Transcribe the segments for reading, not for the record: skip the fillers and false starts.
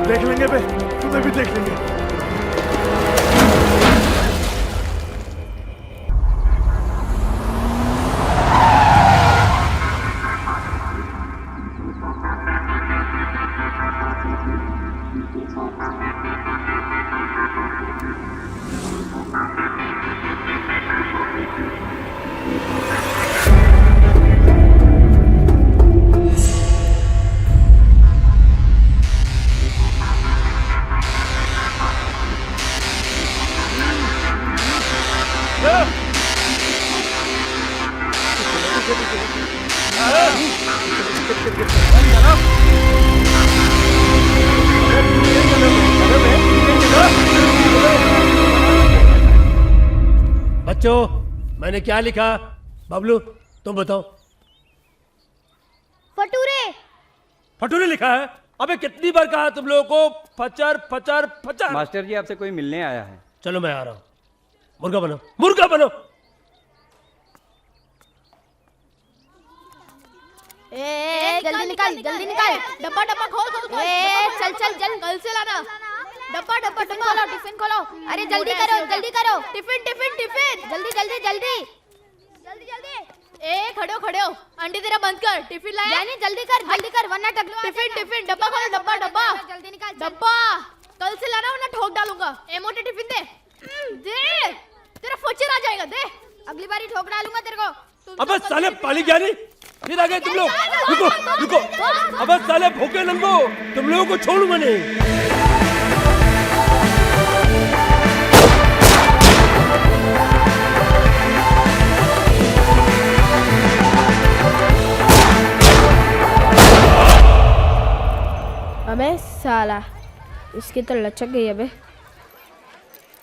देख लेंगे बे, तुम्हें भी देख लेंगे। बच्चों, मैंने क्या लिखा? बबलू, तुम बताओ। फटूरे। फटूरे लिखा है? अबे कितनी बार कहा तुम लोगों को फचर फचर फचर। मास्टर जी आपसे कोई मिलने आया है। चलो मैं आ रहा हूँ। मुर्गा बनो, मुर्गा बनो। जल्दी निकाल, जल्दी निकाल। डब्बा डब्बा खोल खोल खोल। चल चल चल, कल से लाना। डब्बा डब्बा टिफिन खोलो, टिफिन खोलो। अरे जल्दी करो, जल्दी करो। टिफिन टिफिन टिफिन, जल्दी जल्दी जल्दी जल्दी जल्दी। खड़ो खड़ो, अंडे तेरा बंद कर। टिफिन लाया? यानी जल्दी कर वरना टकलू। टिफिन टिफिन, डब्बा खोलो, डब्बा डब्बा। जल्दी निकाल डब्बा। कल से लाना वरना ठोक डालूंगा। मोटे टिफिन दे दे, तेरा फोचर आ जाएगा। दे, अगली बारी ठोक डालूंगा तेरे को। अबे साले पाली ज्ञानी, फिर आ गए तुम लोग। रुको रुको, अबे साले भूखे नंगो, तुम लोगों को छोड़ूंगा नहीं। अबे साला, इसकी तो लचक गई अबे।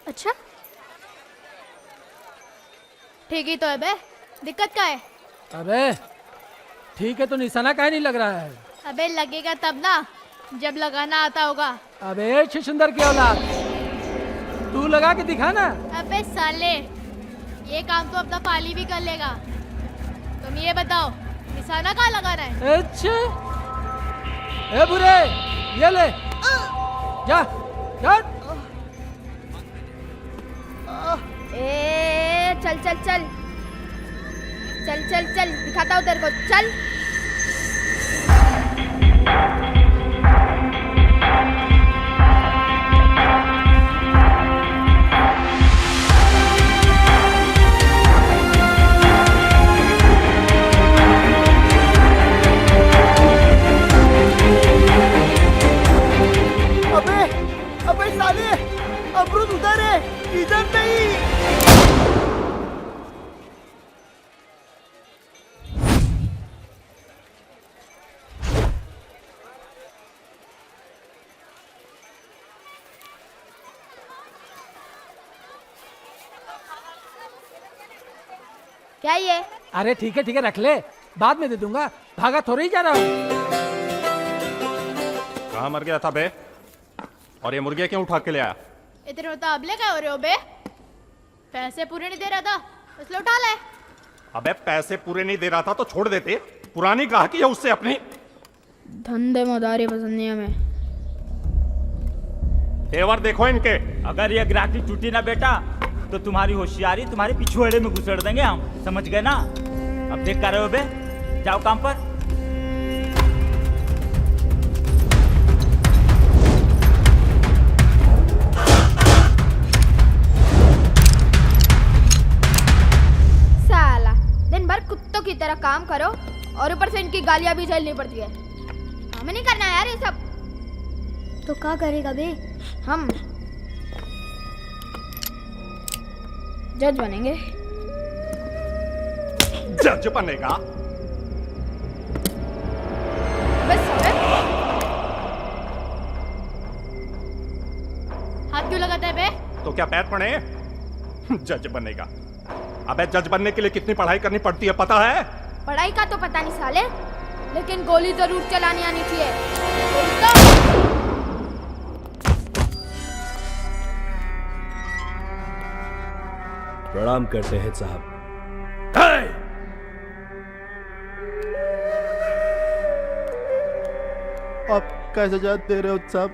अच्छा ठीक ही तो है बे, दिक्कत क्या है? अबे ठीक है तो निशाना काहे नहीं लग रहा है? अबे लगेगा तब ना जब लगाना आता होगा। अबे शिशुंदर की औलाद, तू लगा के दिखा ना। अबे साले, ये काम तो अपना पाली भी कर लेगा। तुम ये बताओ निशाना कहाँ लगाना है? अच्छा, ए बुरे, ये ले, जा जा। चल चल चल चल चल चल, दिखाता हूँ तेरे को। चल अबे अबे साले, अमरूद उधर है, इधर नहीं। क्या ये? अरे ठीक है रख ले, बाद में दे दूंगा, भागा थोड़ा ही जा रहा हूँ। कहाँ मर गया था बे? और ये मुर्गे क्यों उठा के ले आया? इतने मुताबले क्या हो रहे हो बे? पैसे पूरे नहीं दे रहा था इसलिए उठा ले। अबे पैसे पूरे नहीं दे रहा था तो छोड़ देते, पुरानी ग्राहकी है उससे अपनी। धंधे मदारी पसंद नहीं हमें। तेवर देखो इनके। अगर ये ग्राहकी टूटी ना बेटा तो तुम्हारी होशियारी तुम्हारे पिछुआड़े में घुसेड़ देंगे हम, समझ गए ना? अब देख कर रहे हो बे, जाओ काम पर। साला दिन भर कुत्तों की तरह काम करो और ऊपर से इनकी गालियां भी झेलनी पड़ती है। हमें नहीं करना यार ये सब। तो क्या करेगा बे? हम जज बनेंगे। जज बनेगा? बस हाथ क्यों लगाता है बे? तो क्या पैर पड़े? जज बनेगा? अबे जज बनने के लिए कितनी पढ़ाई करनी पड़ती है पता है? पढ़ाई का तो पता नहीं साले, लेकिन गोली जरूर चलानी आनी चाहिए। प्रणाम करते हैं साहब। आप कैसे जाते रहे हो साहब?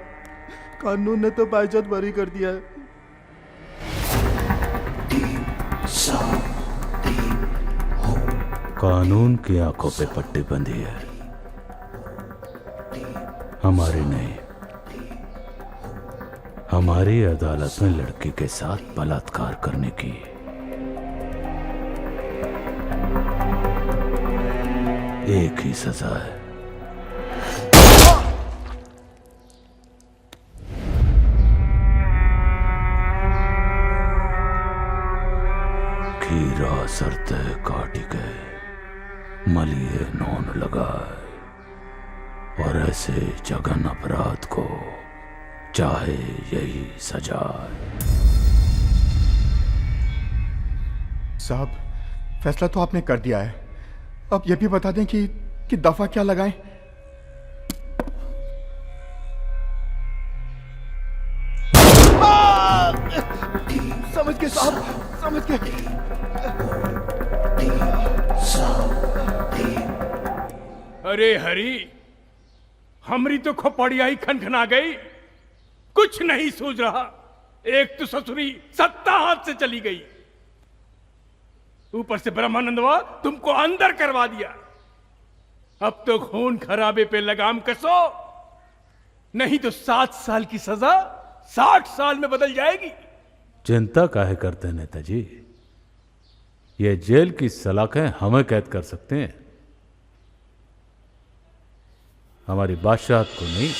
कानून ने तो बाइज्जत बरी कर दिया है। कानून की आंखों पे पट्टी बंधी है, हमारी नहीं। हमारी अदालत में लड़की के साथ बलात्कार करने की एक ही सजा है। खीरा सरते काटी गए, मलिए नौन लगाए, और ऐसे जघन अपराध को चाहे यही सजा है। साहब, फैसला तो आपने कर दिया है, अब यह भी बता दें कि दफा क्या लगाएं। समझ के साहब, समझ के। अरे हरी, हमरी तो खोपड़िया ही खनखना गई, कुछ नहीं सूझ रहा। एक तो ससुरी सत्ता हाथ से चली गई, ऊपर से ब्रह्मानंदवा तुमको अंदर करवा दिया। अब तो खून खराबे पे लगाम कसो, नहीं तो 7 साल की सजा 60 साल में बदल जाएगी। चिंता काहे करते हैं नेताजी, ये जेल की सलाखें हमें कैद कर सकते हैं, हमारी बादशाहत को नहीं।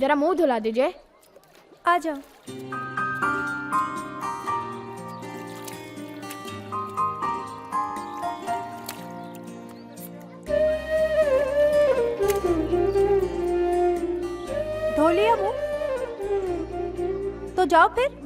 जरा मुंह धुला दीजिए। आ जाओ। धो लिया मुंह? तो जाओ फिर।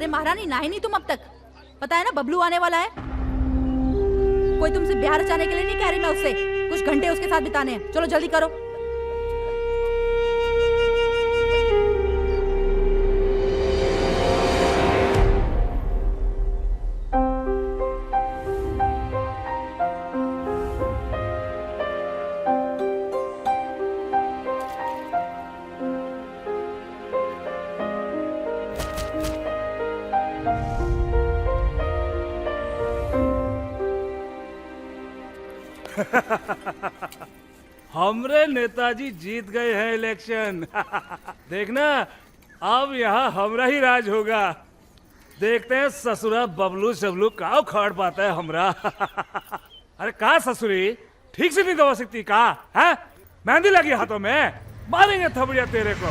महारानी नहाई नहीं तुम अब तक? पता है ना बबलू आने वाला है। कोई तुमसे ब्याह रचाने के लिए नहीं कह रही मैं उससे, कुछ घंटे उसके साथ बिताने हैं। चलो जल्दी करो। हमरे नेताजी जीत गए हैं इलेक्शन। देखना अब यहाँ हमरा ही राज होगा। देखते हैं ससुरा बबलू शबलू का उखाड़ पाता है हमरा। अरे का ससुरी ठीक से नहीं दबा सकती का है? मेहंदी लगी हाथों में, मारेंगे थपड़िया तेरे को।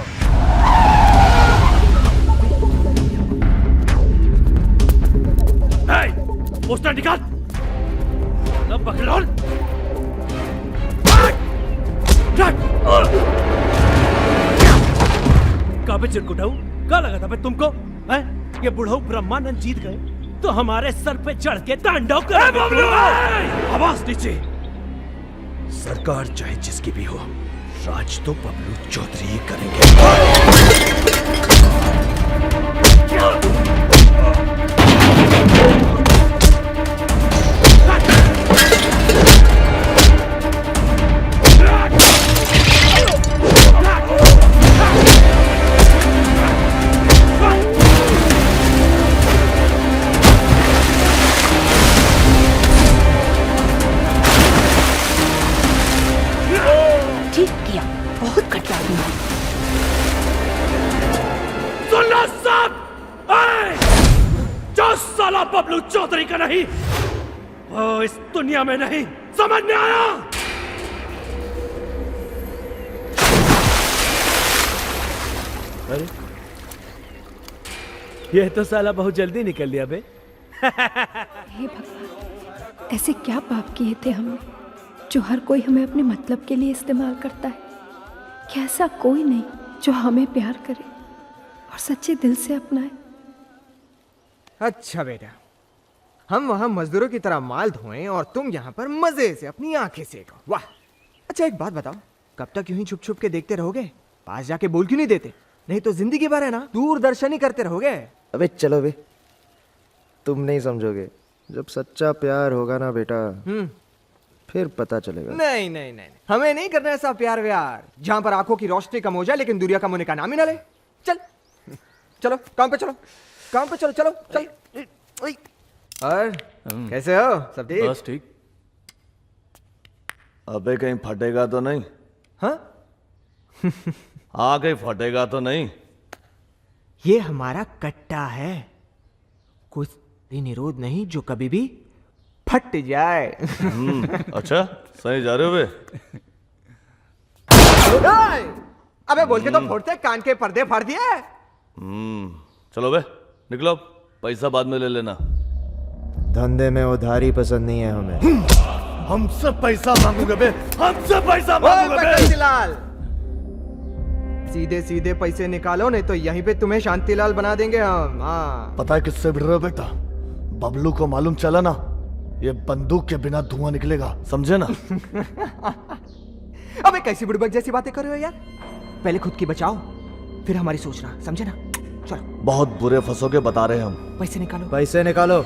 पोस्टर निकाल। बकलोल काबे चिरकुटाऊ क्या लगा था बे तुमको? है? ये बुढ़ऊ ब्रह्मानंद जीत गए तो हमारे सर पे चढ़ के तांडव कर। आवाज नीचे। सरकार चाहे जिसकी भी हो, राज तो बबलू चौधरी ही करेंगे। ठीक किया, बहुत घटिया आदमी है। सुन लो सब, जो साला बबलू चौधरी का नहीं वो इस दुनिया में नहीं, समझ में आया? अरे ये तो साला बहुत जल्दी निकल लिया बे। हे भगवान, ऐसे क्या पाप किए थे हमने जो हर कोई हमें अपने मतलब के लिए इस्तेमाल करता है? क्या ऐसा कोई नहीं जो हमें प्यार करे और सच्चे दिल से अपनाए? अच्छा बेटा, हम वहां मजदूरों की तरह माल धोएं और तुम यहाँ पर मजे से अपनी आंखें सेको। वाह। अच्छा एक बात बताओ, कब तक यूं ही छुप छुप के देखते रहोगे? पास जाके बोल क्यों नहीं देते? नहीं तो जिंदगी भर है ना दूरदर्शन ही करते रहोगे। अबे चलो बे, तुम नहीं समझोगे। जब सच्चा प्यार होगा ना बेटा, फिर पता चलेगा। नहीं नहीं नहीं, हमें नहीं करना ऐसा प्यार व्यार जहां पर आंखों की रोशनी कम हो जाए लेकिन दुनिया कम होने का नाम ही ना ले। चल चलो काम पे चलो, काम पे चलो, चलो चल। और कैसे हो? सब ठीक? बस ठीक। अबे कहीं फटेगा तो नहीं? हाँ हाँ, कहीं फटेगा तो नहीं? ये हमारा कट्टा है, कुछ भी निरोध नहीं जो कभी भी फट जाए। अच्छा सही जा रहे हो बे? अबे बोल के तो फोड़ते, कान के पर्दे फाड़ दिए। चलो बे निकलो, पैसा बाद में ले लेना। धंधे में उधारी पसंद नहीं है हमें। हमसे पैसा मांगोगे बे? हमसे पैसा मांगोगे बे? शांतिलाल, सीधे सीधे पैसे निकालो नहीं तो यहीं पे तुम्हें शांतिलाल बना देंगे हम। हाँ पता है किससे भिड़ रहे हो बेटा? बबलू को मालूम चला ना, ये बंदूक के बिना धुआं निकलेगा, समझे ना? अबे कैसी बुड़बक जैसी बातें कर रहे हो यार? पहले खुद की बचाओ फिर हमारी सोचना, समझे ना? चलो। बहुत बुरे फंसोगे बता रहे हम। पैसे निकालो, पैसे निकालो।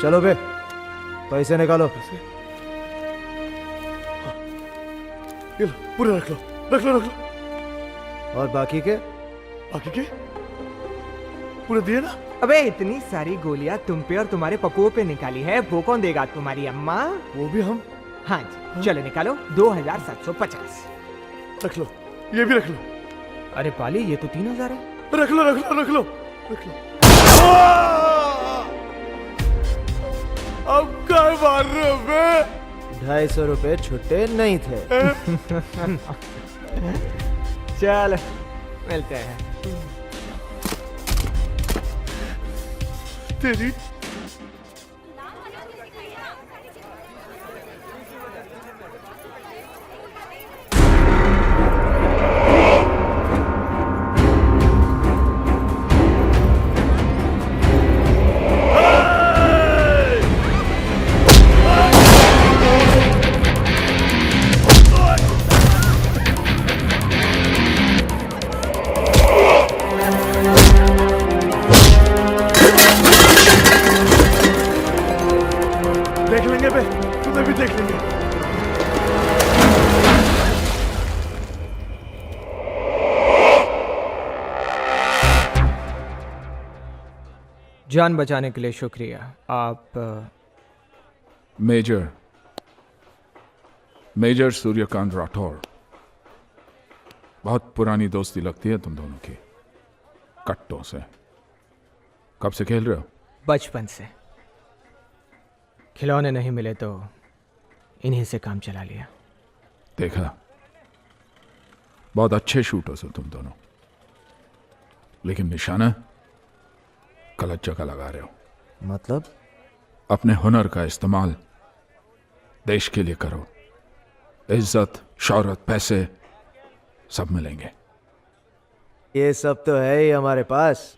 चलो बे, पैसे निकालो। ये लो, पूरे रख लो, रख लो, रख लो। और बाकी के? बाकी के पूरे दिए ना? अबे इतनी सारी गोलियां तुम पे और तुम्हारे पप्पुओं पे निकाली है, वो कौन देगा? तुम्हारी अम्मा? वो भी हम? हाँ जी, चलो निकालो 2750। रख लो, ये भी रख लो। अरे पाली, ये तो 3000 है। रख लो, रख लो, रख लो, रख लो। अब क्या मार रहे हो बे? 250 रुपए छुट्टे नहीं थे। चल मिलते हैं। तेरी बाद में भी देख लेंगे। जान बचाने के लिए शुक्रिया। आप मेजर सूर्यकांत राठौर। बहुत पुरानी दोस्ती लगती है तुम दोनों की, कट्टों से। कब से खेल रहे हो? बचपन से। खिलौने नहीं मिले तो इन्हीं से काम चला लिया। देखा, बहुत अच्छे शूटर्स हो तुम दोनों, लेकिन निशाना गलत जगह लगा रहे हो। मतलब? अपने हुनर का इस्तेमाल देश के लिए करो। इज्जत, शौहरत, पैसे सब मिलेंगे। ये सब तो है ही हमारे पास।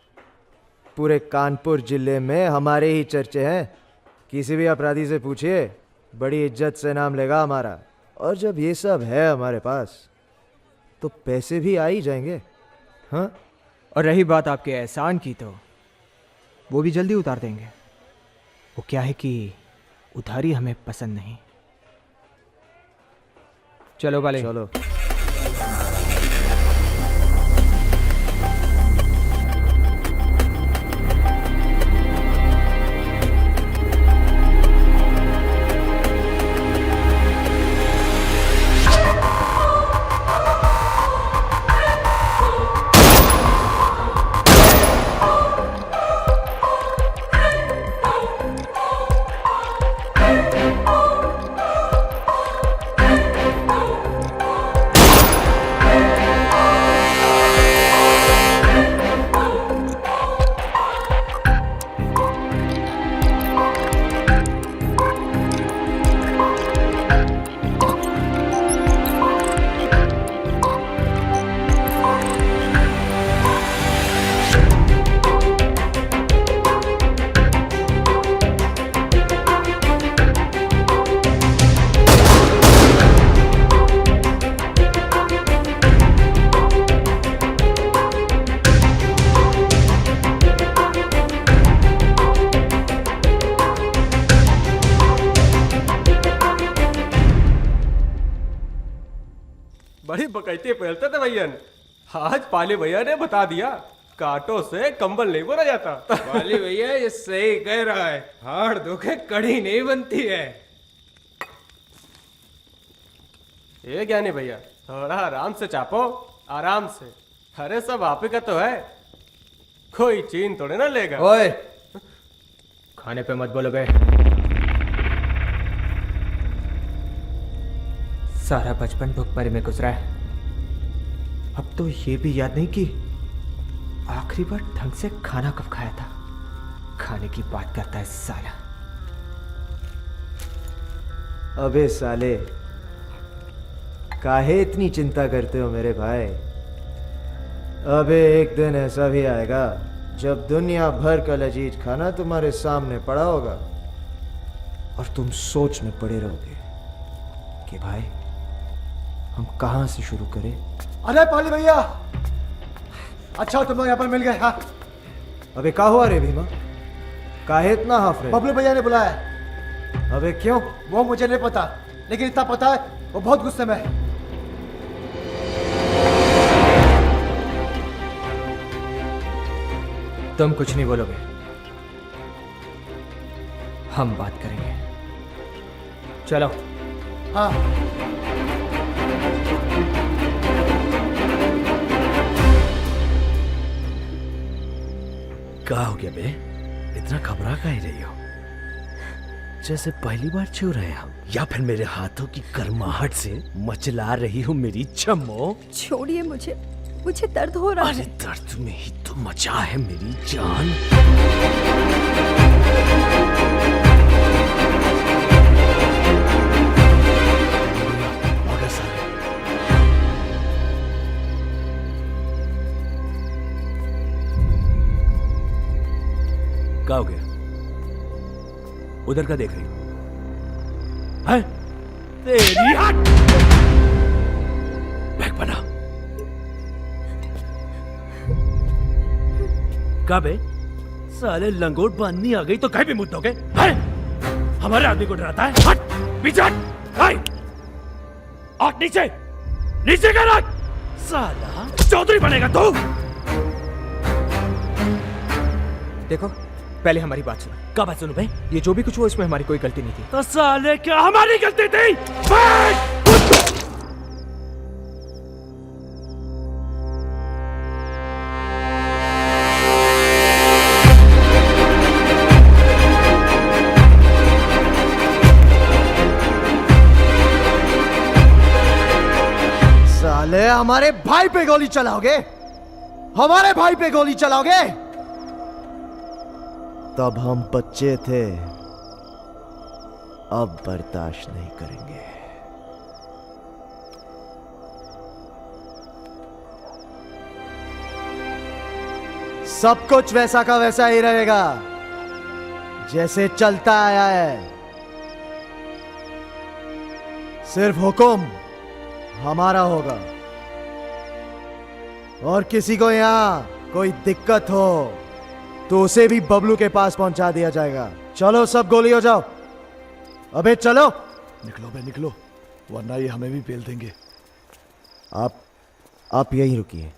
पूरे कानपुर जिले में हमारे ही चर्चे हैं। किसी भी अपराधी से पूछिए, बड़ी इज्जत से नाम लेगा हमारा। और जब ये सब है हमारे पास तो पैसे भी आ ही जाएंगे। हाँ, और रही बात आपके एहसान की, तो वो भी जल्दी उतार देंगे। वो क्या है कि उधारी हमें पसंद नहीं। चलो वाले, चलो। बड़ी बकैती पहलते थे भैया। आज पाली भैया ने बता दिया, कांटों से कंबल नहीं बोला जाता। पाली भैया ये सही कह रहा है, हाड़ धोखे कड़ी नहीं बनती है। ये ज्ञानी भैया, थोड़ा आराम से चापो, आराम से। अरे सब आप ही का तो है, कोई चीन थोड़े ना लेगा। ओए, खाने पे मत बोलो बे। सारा बचपन भुखमरी में गुजरा है। अब तो ये भी याद नहीं कि आखिरी बार ढंग से खाना कब खाया था। खाने की बात करता है साला। अबे साले, काहे इतनी चिंता करते हो मेरे भाई? अबे एक दिन ऐसा भी आएगा जब दुनिया भर का लजीज खाना तुम्हारे सामने पड़ा होगा और तुम सोच में पड़े रहोगे कि भाई हम कहां से शुरू करें। अरे पाली भैया, अच्छा तुम लोग यहाँ पर मिल गए। हाँ, अबे क्या हुआ रे भीमा? काहे इतना हाफ रहे? बबलू भैया ने बुलाया। अबे क्यों? वो मुझे नहीं पता, लेकिन इतना पता है वो बहुत गुस्से में है। तुम कुछ नहीं बोलोगे, हम बात करेंगे। चलो। हाँ। क्या हो गया बे? इतना घबरा काहे रही हो? जैसे पहली बार छू रहे हम, या फिर मेरे हाथों की गर्माहट से मचला रही हो मेरी चम्मो? छोड़िए मुझे, मुझे दर्द हो रहा है। अरे दर्द में ही तो मचा है मेरी जान। क्या हो गया? उधर का देख रही हो? हैं? तेरी हट! बैग बना। का बे? साले लंगोट बांधनी आ गई तो कहीं भी मुद्दोगे? हैं? हमारे आदमी को डराता है? हट, पीछे हट। हाय, और नीचे, नीचे कर रख। साला चौधरी बनेगा तू। देखो, पहले हमारी बात सुनो। क्या बात सुनो भाई? ये जो भी कुछ हुआ इसमें हमारी कोई गलती नहीं थी। तो साले क्या हमारी गलती थी? साले हमारे भाई पे गोली चलाओगे? हमारे भाई पे गोली चलाओगे? तब हम बच्चे थे, अब बर्दाश्त नहीं करेंगे। सब कुछ वैसा का वैसा ही रहेगा जैसे चलता आया है। सिर्फ हुक्म हमारा होगा, और किसी को यहां कोई दिक्कत हो तो उसे भी बबलू के पास पहुंचा दिया जाएगा। चलो सब गोली हो जाओ। अबे चलो। निकलो बे निकलो, वरना ये हमें भी पेल देंगे। आप यहीं रुकिए।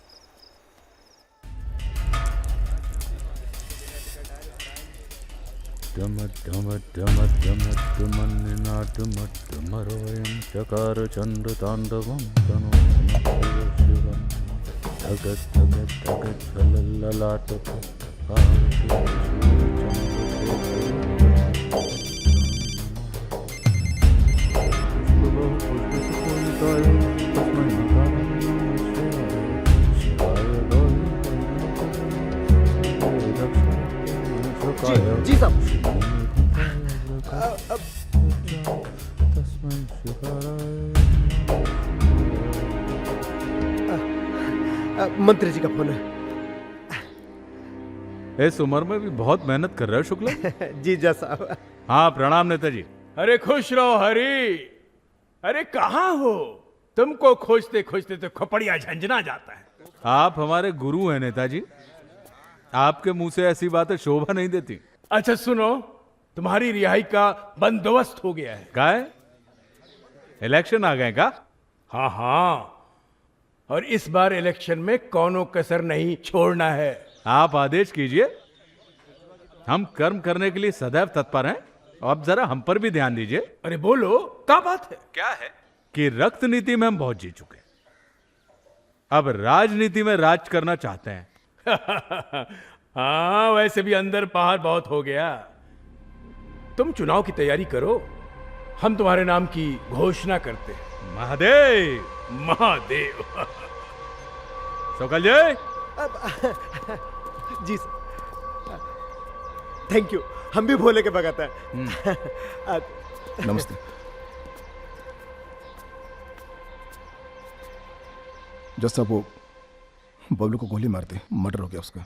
चकार चंद्र तांडवम तनो धगत धगत धगत ललाट जी साहब। मंत्री जी का फोन है। इस उम्र में भी बहुत मेहनत कर रहे हो शुक्ला। जी जा साहब। हाँ प्रणाम नेताजी। अरे खुश रहो हरी। अरे कहाँ हो? तुमको खोजते खोजते तो खोपड़िया झंझना जाता है। आप हमारे गुरु हैं नेताजी, आपके मुंह से ऐसी बातें शोभा नहीं देती। अच्छा सुनो, तुम्हारी रिहाई का बंदोबस्त हो गया है। क्या है? इलेक्शन आ गए का? हाँ हाँ, और इस बार इलेक्शन में कौनो कसर नहीं छोड़ना है। आप आदेश कीजिए, हम कर्म करने के लिए सदैव तत्पर हैं। अब जरा हम पर भी ध्यान दीजिए। अरे बोलो, क्या बात है? क्या है? कि रक्त नीति में हम बहुत जी चुके, अब राजनीति में राज करना चाहते हैं। हाँ, वैसे भी अंदर बाहर बहुत हो गया। तुम चुनाव की तैयारी करो, हम तुम्हारे नाम की घोषणा करते हैं। महादेव महादेव। सोकल जी। जी थैंक यू, हम भी भोले के बगाता है। नमस्ते। जस्ट साहब, वो बबलू को गोली मारते, मर्डर हो गया उसका।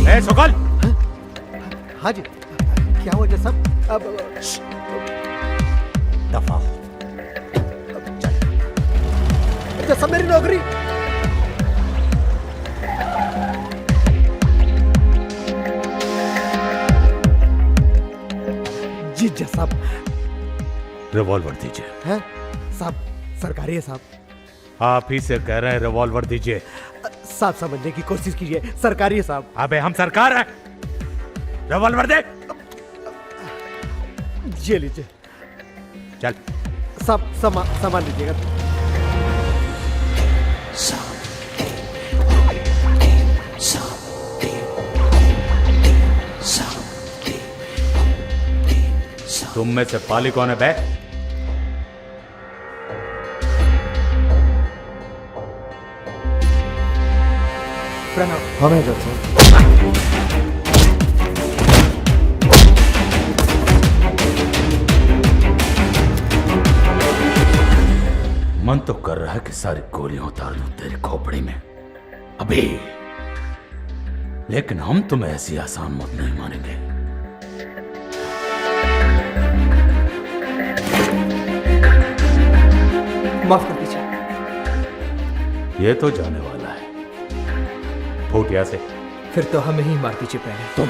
ए सोकल। हाँ जी, क्या हुआ जज साहब? अब दफा हो। जज साहब मेरी नौकरी। जी जज साहब। रिवॉल्वर दीजिए। हैं साहब? सरकारी है साहब। आप ही से कह रहे हैं, रिवॉल्वर दीजिए। साहब समझने की कोशिश कीजिए, सरकारी है साहब। अबे हम सरकार हैं, रिवॉल्वर दे। ये लीजिए। चल सब सामान लीजिएगा। तुम में से पाली कौन है बे? प्रणाम। हमें जज साहब। मन तो कर रहा है कि सारी गोलियां उतार दूं तेरी खोपड़ी में अभी, लेकिन हम तुम्हें ऐसी आसान मौत नहीं मानेंगे। माफ कर दीजिए। ये तो जाने वाला है फूटिया से। फिर तो हमें ही मार दीजिए पहले। तुम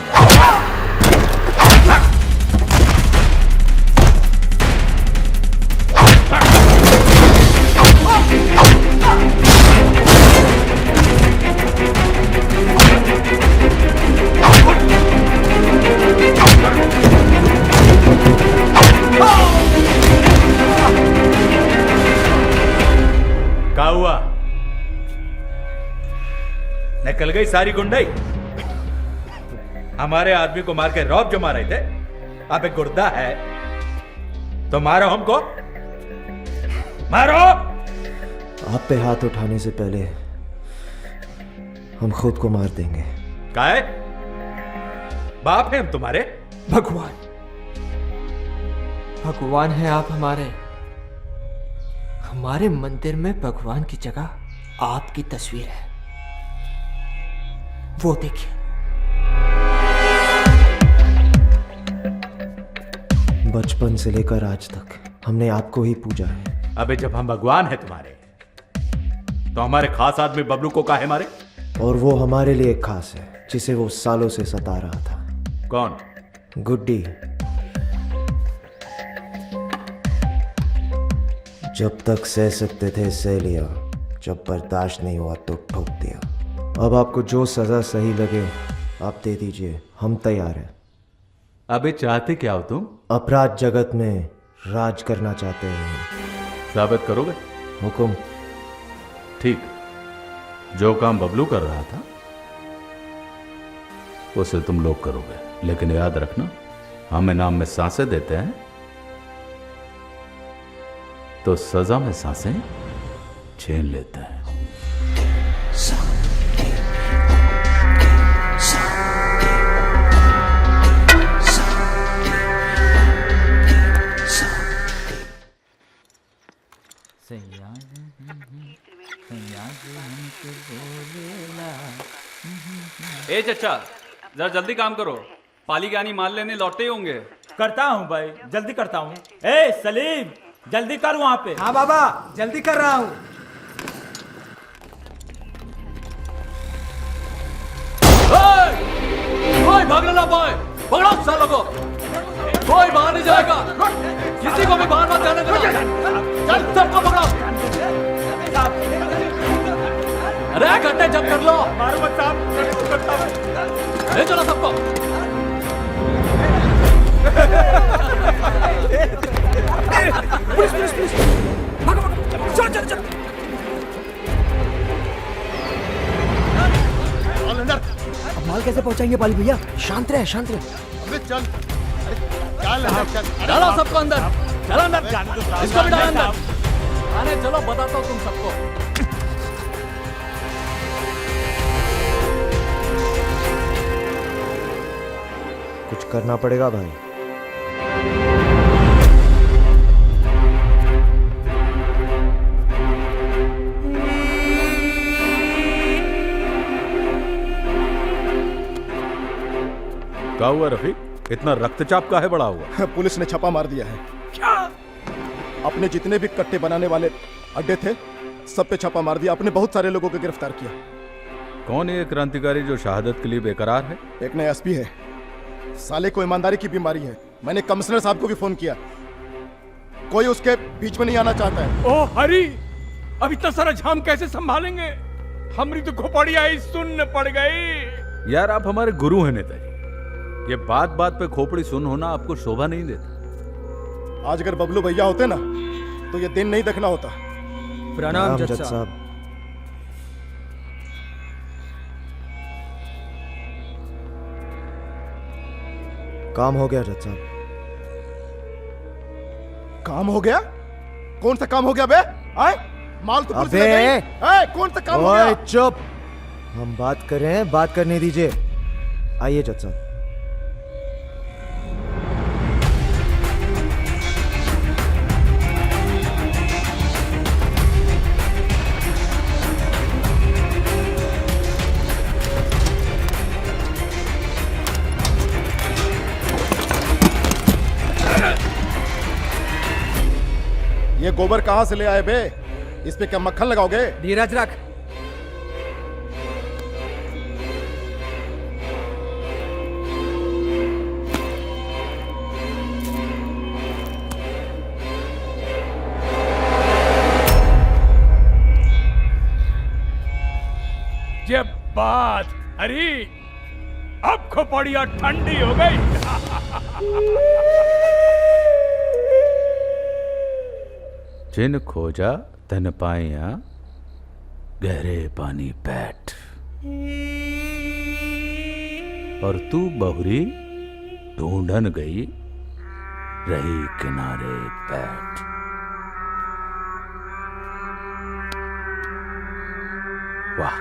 क्या हुआ? निकल गई सारी गुंडाई? हमारे आदमी को मार के रौब जमा रहे थे। अबे गुर्दा है तो मारो हमको, मारो। आप पे हाथ उठाने से पहले हम खुद को मार देंगे। काय बाप है हम तुम्हारे? भगवान, भगवान है आप हमारे। हमारे मंदिर में भगवान की जगह आपकी तस्वीर है, वो देखिए। बचपन से लेकर आज तक हमने आपको ही पूजा है। अबे जब हम भगवान हैं तुम्हारे, तो हमारे खास आदमी बबलू को काहे मारे? और वो हमारे लिए खास है, जिसे वो सालों से सता रहा था। कौन? गुड्डी। जब तक सह सकते थे सह लिया, जब बर्दाश्त नहीं हुआ तो ठोक दिया। अब आपको जो सजा सही लगे आप दे दीजिए, हम तैयार हैं। अबे चाहते क्या हो तुम? अपराध जगत में राज करना चाहते हैं। साबित करोगे? हुकुम। ठीक, जो काम बबलू कर रहा था उसे तुम लोग करोगे, लेकिन याद रखना, हम इनाम में सांसें देते हैं तो सजा में सांसें छीन लेते हैं। ए चचा, जरा जल्दी काम करो, पाली गानी माल लेने लौटे ही होंगे। करता हूँ भाई, जल्दी करता हूँ। ए सलीम, जल्दी कर वहां पे। हाँ बाबा, जल्दी कर रहा हूँ। कोई भागने ना पाए, पकड़ो सालों को। कोई बाहर नहीं जाएगा, किसी को भी बाहर मत जाने देना। चल सबको पकड़ो। अरे घंटे जब कर लो। मारो मत साहब। ले चलो सबको। पुलिस पुलिस पुलिस, भागो भागो, चलो चलो चलो। अब माल कैसे पहुंचाएंगे पाली भैया? शांत रहे, शांत रहे। अबे चल, चल डालो सबको अंदर, चलो अंदर, इसको भी डालो अंदर। अरे चलो बताता हूँ तुम सबको। कुछ करना पड़ेगा भाई। क्या हुआ रफीक, इतना रक्तचाप का है बड़ा हुआ? पुलिस ने छापा मार दिया है। क्या? अपने जितने भी कट्टे बनाने वाले अड्डे थे सब पे छापा मार दिया। अपने बहुत सारे लोगों को गिरफ्तार किया। कौन है ये क्रांतिकारी जो शहादत के लिए बेकरार है? एक नया एसपी है, साले को ईमानदारी की बीमारी है। मैंने कमिश्नर साहब को भी फोन किया, कोई उसके बीच में नहीं आना चाहता है। ओ हरी, अब इतना सारा जाम कैसे संभालेंगे? हमारी तो खोपड़िया ही सुन्न पड़ गई। यार आप हमारे गुरु हैं नेताजी, ये बात बात पे खोपड़ी सुन होना आपको शोभा नहीं देता। आज अगर बबलू भैया होते ना तो ये दिन नहीं देखना होता। प्रणाम जज साहब। काम हो गया जज साहब। काम हो गया? कौन सा काम हो गया बे? आए? माल तो पुलिस ले गई। कौन सा काम हो गया? चुप, हम बात कर रहे हैं, बात करने दीजिए। आइए जज साहब। ये गोबर कहां से ले आए बे? इस पे क्या मक्खन लगाओगे? धीरज रख। ये बात अरे अब खोपड़िया ठंडी हो गई। जिन खोजा तन पाया गहरे पानी बैठ, और तू बहुरी ढूंढन गई रही किनारे बैठ। वाह,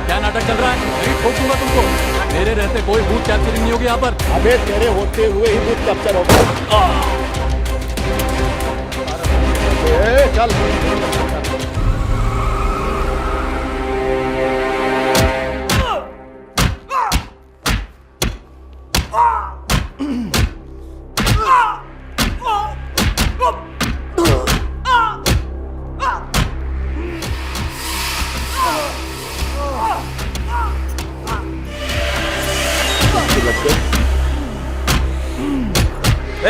क्या नाटक चल रहा है? नहीं ठोकूंगा तुमको। मेरे रहते कोई बूथ कैप्चरिंग नहीं होगी यहाँ पर। अबे तेरे होते हुए ही बूथ कैप्चर होगा। चल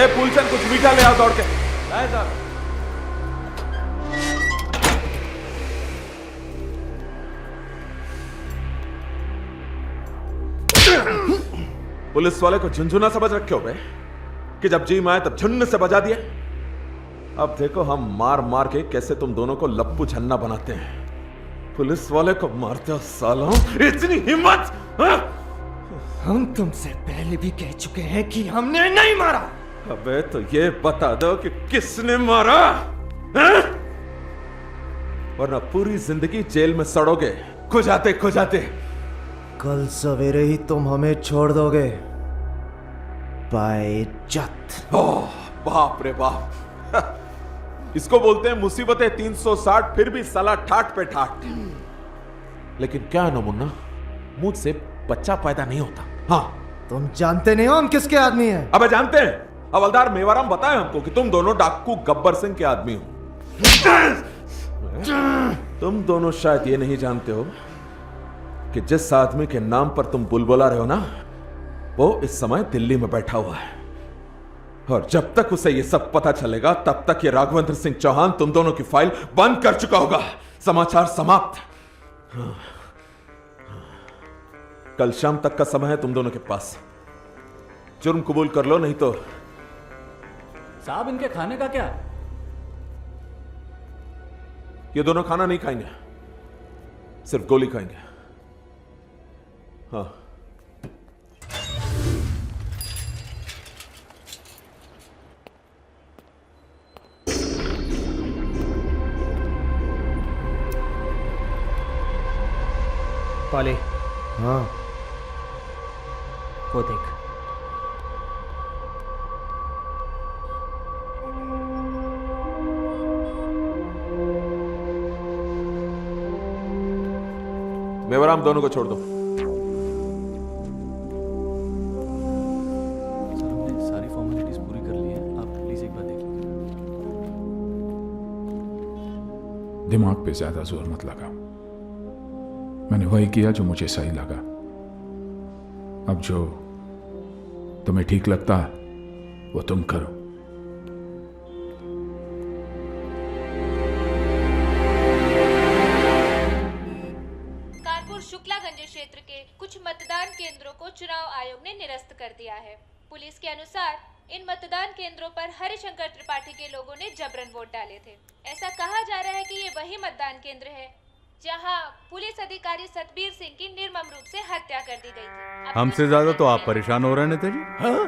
पुलसन कुछ मीठा ले आओ दौड़ के। पुलिस वाले को झुंझुना समझ रखे हो बे कि जब जी में आए तब झुन्न से बजा दिए। अब देखो हम मार मार के कैसे तुम दोनों को लप्पू छन्ना बनाते हैं। पुलिस वाले को मारते हो सालों, इतनी हिम्मत? हम तुमसे पहले भी कह चुके हैं कि हमने नहीं मारा। अबे तो ये बता दो कि किसने मारा, वरना पूरी जिंदगी जेल में सड़ोगे खुजाते खुजाते। कल सवेरे ही तुम हमें छोड़ दोगे बाइज्जत। ओह बाप रे बाप, इसको बोलते हैं मुसीबतें 360, फिर भी साला ठाट पे ठाट। लेकिन क्या है ना मुन्ना, मुझसे बच्चा पैदा नहीं होता। हाँ तुम जानते नहीं हो हम किसके आदमी हैं? अबे जानते हैं, हवलदार मेवाराम बताए हमको कि तुम दोनों डाकू गब्बर सिंह के आदमी हो। तुम दोनों शायद ये नहीं जानते हो कि जिस आदमी के नाम पर तुम बुलबुला रहे हो ना, वो इस समय दिल्ली में बैठा हुआ है। और जब तक उसे ये सब पता चलेगा तब तक ये राघवेंद्र सिंह चौहान तुम दोनों की फाइल बंद कर चुका होगा। समाचार समाप्त। कल शाम तक का समय है तुम दोनों के पास। जुर्म कबूल कर लो, नहीं तो। साहब इनके खाने का क्या? ये दोनों खाना नहीं खाएंगे, सिर्फ गोली खाएंगे। हाँ पाले, हाँ वो देख। मेवराम दोनों को छोड़ दो। सर हमने सारी फॉर्मेलिटीज पूरी कर ली है, आप प्लीज एक बार देखिए। दिमाग पे ज्यादा जोर मत लगा। मैंने वही किया जो मुझे सही लगा। अब जो तुम्हें ठीक लगता है वो तुम करो। कानपुर शुक्लागंज क्षेत्र के कुछ मतदान केंद्रों को चुनाव आयोग ने निरस्त कर दिया है। पुलिस के अनुसार इन मतदान केंद्रों पर हरिशंकर त्रिपाठी के लोगों ने जबरन वोट डाले थे। ऐसा कहा जा रहा है कि ये वही मतदान केंद्र है जहां पुलिस अधिकारी सतबीर सिंह की निर्मम रूप से हत्या कर दी गई थी। हमसे ज्यादा तो आप परेशान हो रहे हैं नेताजी। हाँ?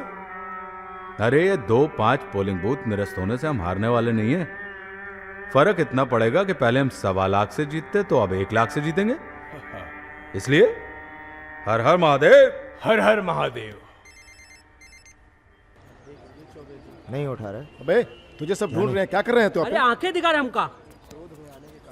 अरे ये 2-5 पोलिंग बूथ निरस्त होने से हम हारने वाले नहीं है। फर्क इतना पड़ेगा कि पहले हम 1.25 लाख से जीतते तो अब 1 लाख से जीतेंगे। इसलिए हर हर महादेव, हर हर महादेव। नहीं उठा रहे। अबे तुझे सब ढूंढ रहे हैं, क्या कर रहे हैं तू? अरे आंखें दिखा रहे हमका।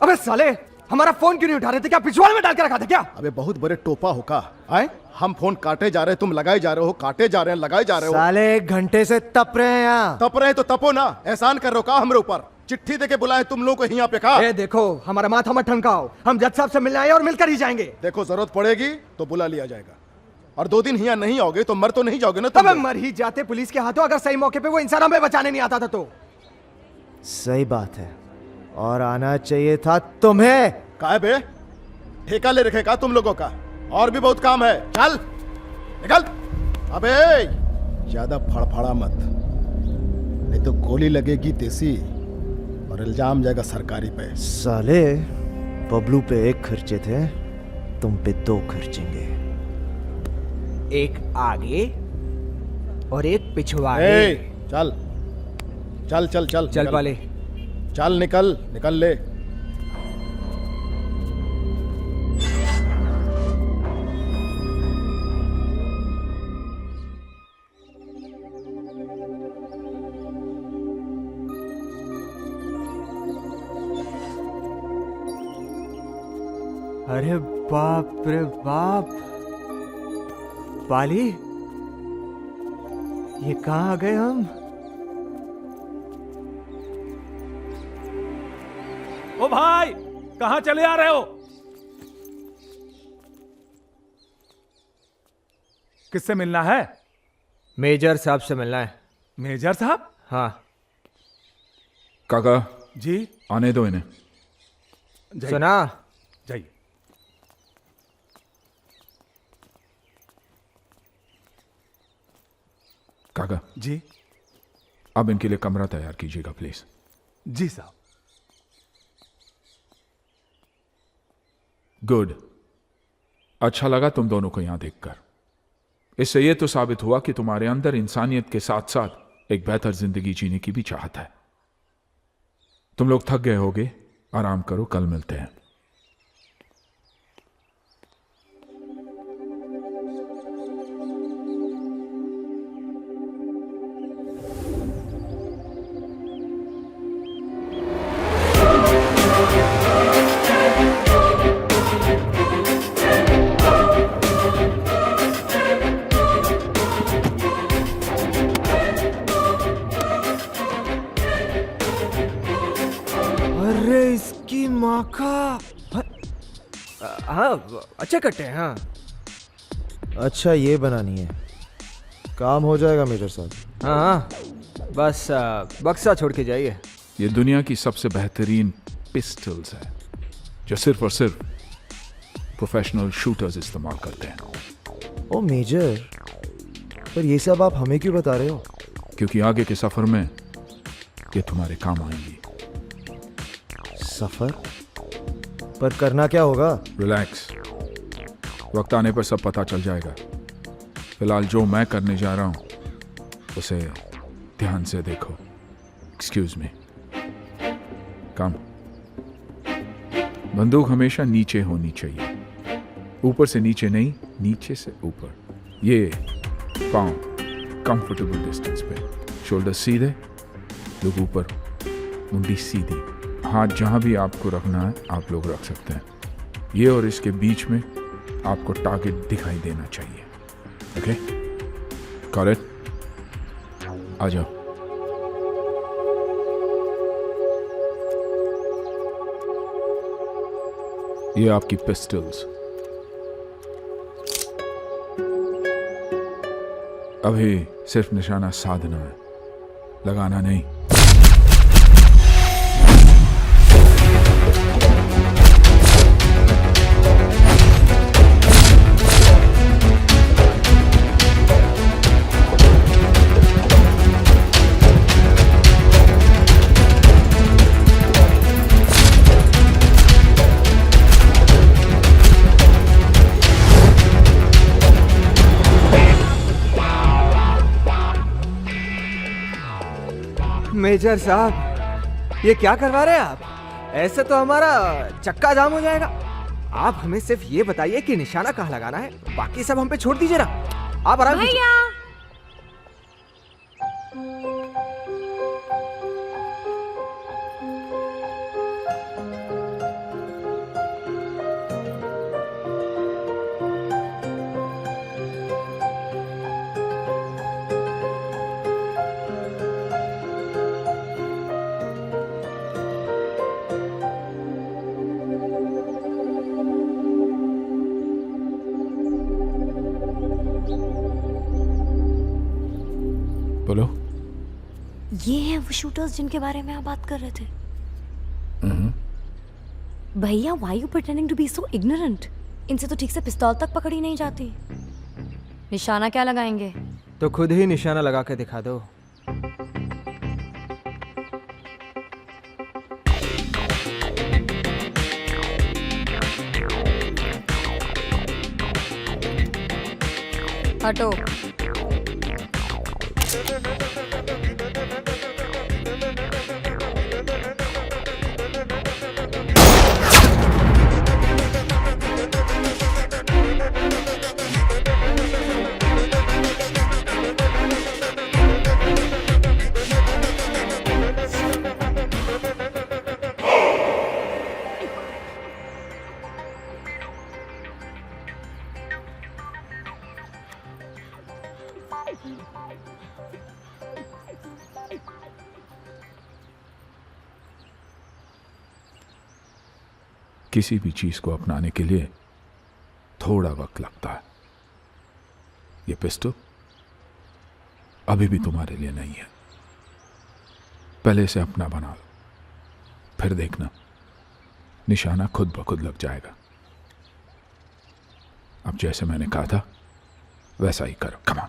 अबे साले हमारा फोन क्यों नहीं उठा रहे थे? क्या पिछवाड़े में डाल के रखा था क्या? अबे बहुत बड़े टोपा हो का आए। हम फोन काटे जा रहे हैं, तुम लगाए जा रहे हो, काटे जा रहे हैं, लगाए जा रहे हो। साले 1 घंटे से तप रहे हैं यहाँ। तप रहे तो तपो ना, एहसान कर रहे हो का हमरे ऊपर? चिट्ठी देके बुलाए तुम लोगों को यहाँ पे का? ए देखो हमारा माथा मत ठनकाओ, हम जज साहब से मिलने आए और मिलकर ही जाएंगे। देखो जरूरत पड़ेगी तो बुला लिया जाएगा, और 2 दिन यहाँ नहीं आओगे तो मर तो नहीं जाओगे ना तुम? अबे मर ही जाते पुलिस के हाथों, अगर सही मौके पे वो इंसान हमें बचाने नहीं आता था तो। सही बात है, और आना चाहिए था तुम्हें। का है बे? ठेका ले रखेगा तुम लोगों का? और भी बहुत काम है, चल निकल। अबे ज्यादा फड़फड़ा मत, नहीं तो गोली लगेगी देसी और इल्जाम जाएगा सरकारी पे। साले बबलू पे 1 खर्चे थे, तुम पे 2 खर्चेंगे। एक आगे और एक पिछवाड़े। चल चल चल चल चल पाले, चल निकल निकल ले। अरे बाप रे बाप, पाली ये कहाँ आ गए हम? ओ भाई कहाँ चले आ रहे हो? किससे मिलना है? मेजर साहब से मिलना है। मेजर साहब? हाँ। काका जी आने दो इन्हें। सुना? जाइए। काका जी अब इनके लिए कमरा तैयार कीजिएगा प्लीज। जी साहब। गुड, अच्छा लगा तुम दोनों को यहां देखकर। इससे यह तो साबित हुआ कि तुम्हारे अंदर इंसानियत के साथ साथ एक बेहतर जिंदगी जीने की भी चाहत है। तुम लोग थक गए होगे, आराम करो, कल मिलते हैं। अरे इसकी माँ का। हाँ अच्छे कट्टे हैं। हाँ अच्छा ये बनानी है, काम हो जाएगा मेजर साहब। हाँ हाँ बस बक्सा छोड़ के जाइए। ये दुनिया की सबसे बेहतरीन पिस्टल्स है जो सिर्फ और सिर्फ प्रोफेशनल शूटर्स इस्तेमाल करते हैं। ओ मेजर, पर ये सब आप हमें क्यों बता रहे हो? क्योंकि आगे के सफर में ये तुम्हारे काम आएंगी। सफर? पर करना क्या होगा? रिलैक्स, वक्त आने पर सब पता चल जाएगा। फिलहाल जो मैं करने जा रहा हूं उसे ध्यान से देखो। Excuse me. कम। बंदूक हमेशा नीचे होनी चाहिए, ऊपर से नीचे नहीं, नीचे से ऊपर। ये पाँव कंफर्टेबल डिस्टेंस पे, शोल्डर सीधे, लोग ऊपर, मुंडी सीधी। हाथ जहां भी आपको रखना है आप लोग रख सकते हैं। ये और इसके बीच में आपको टारगेट दिखाई देना चाहिए। Okay, got it? आ जाओ। ये आपकी पिस्टल्स। अभी सिर्फ निशाना साधना है, लगाना नहीं। मेजर साहब, ये क्या करवा रहे हैं आप? ऐसे तो हमारा चक्का जाम हो जाएगा। आप हमें सिर्फ ये बताइए कि निशाना कहाँ लगाना है, बाकी सब हम पे छोड़ दीजिए ना। आप आराम कीजिए। बोलो। ये हैं वो शूटर्स जिनके बारे में आप बात कर रहे थे। भैया, why you pretending to be so ignorant? इनसे तो ठीक से पिस्तौल तक पकड़ी नहीं जाती। निशाना क्या लगाएंगे? तो खुद ही निशाना लगा के दिखा दो। हटो। किसी भी चीज को अपनाने के लिए थोड़ा वक्त लगता है। ये पिस्टल अभी भी तुम्हारे लिए नहीं है। पहले इसे अपना बना लो, फिर देखना निशाना खुद ब खुद लग जाएगा। अब जैसे मैंने कहा था वैसा ही करो। Come on.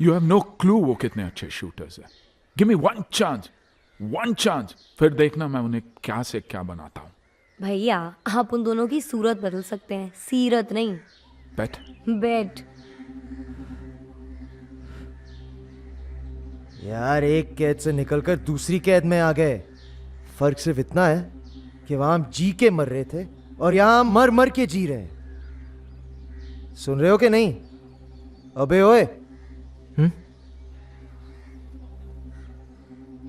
You have no clue वो कितने अच्छे शूटर्स हैं। Give me one chance, फिर देखना मैं उन्हें क्या से क्या बनाता हूँ। भैया, आप उन दोनों की सूरत बदल सकते हैं, सीरत नहीं। बेट? बेट। यार, एक कैद से निकलकर दूसरी कैद में आ गए। फर्क सिर्फ इतना है कि वहां हम जी के मर रहे थे और यहां हम मर मर के जी रहे हैं। सुन रहे हो कि नहीं? अबे ओए।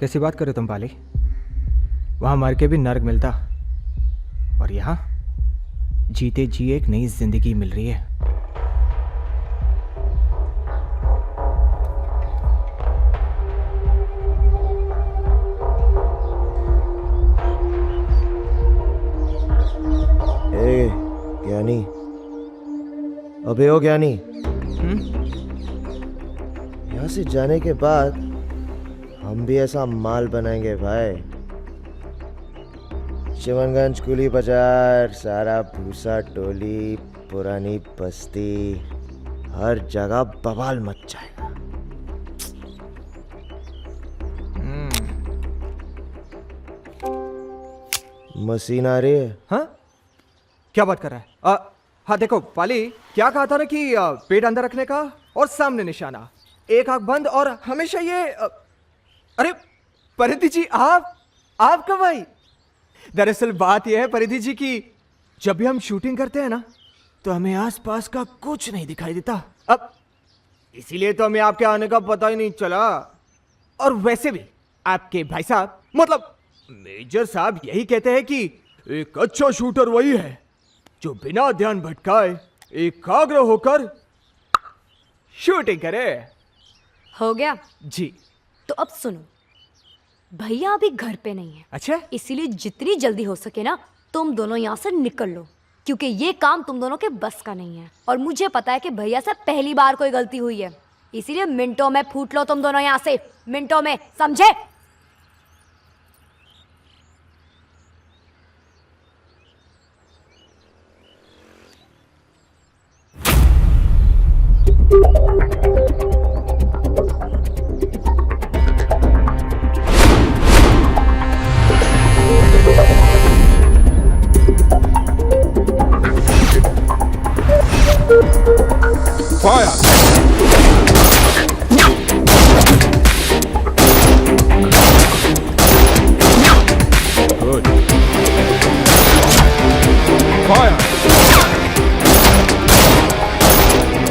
कैसी बात करे तुम पाली? वहां मर के भी नर्क मिलता और यहां जीते जी एक नई जिंदगी मिल रही है। ए ज्ञानी, अबे ओ ज्ञानी, यहां से जाने के बाद हम भी ऐसा माल बनाएंगे भाई चिमनगंज कुली बाजार, सारा भूसा टोली, पुरानी बस्ती, हर जगह बवाल मच जाएगा। मशीन आ रही है। हाँ, क्या बात कर रहा है? हाँ देखो पाली, क्या कहा था ना कि पेट अंदर रखने का और सामने निशाना, एक आंख बंद और हमेशा ये अरे परिधि जी, आप कब आई? दरअसल बात यह है परिधि जी की जब भी हम शूटिंग करते हैं ना तो हमें आसपास का कुछ नहीं दिखाई देता, अब इसीलिए तो हमें आपके आने का पता ही नहीं चला। और वैसे भी आपके भाई साहब मतलब मेजर साहब यही कहते हैं कि एक अच्छा शूटर वही है जो बिना ध्यान भटकाए एकाग्र होकर शूटिंग करे। हो गया जी। तो अब सुनो, भैया अभी घर पे नहीं है। अच्छा, इसीलिए जितनी जल्दी हो सके ना तुम दोनों यहाँ से निकल लो, क्योंकि ये काम तुम दोनों के बस का नहीं है। और मुझे पता है कि भैया से पहली बार कोई गलती हुई है, इसीलिए मिनटों में फूट लो तुम दोनों यहाँ से, मिनटों में, समझे? Fire! Good. Fire!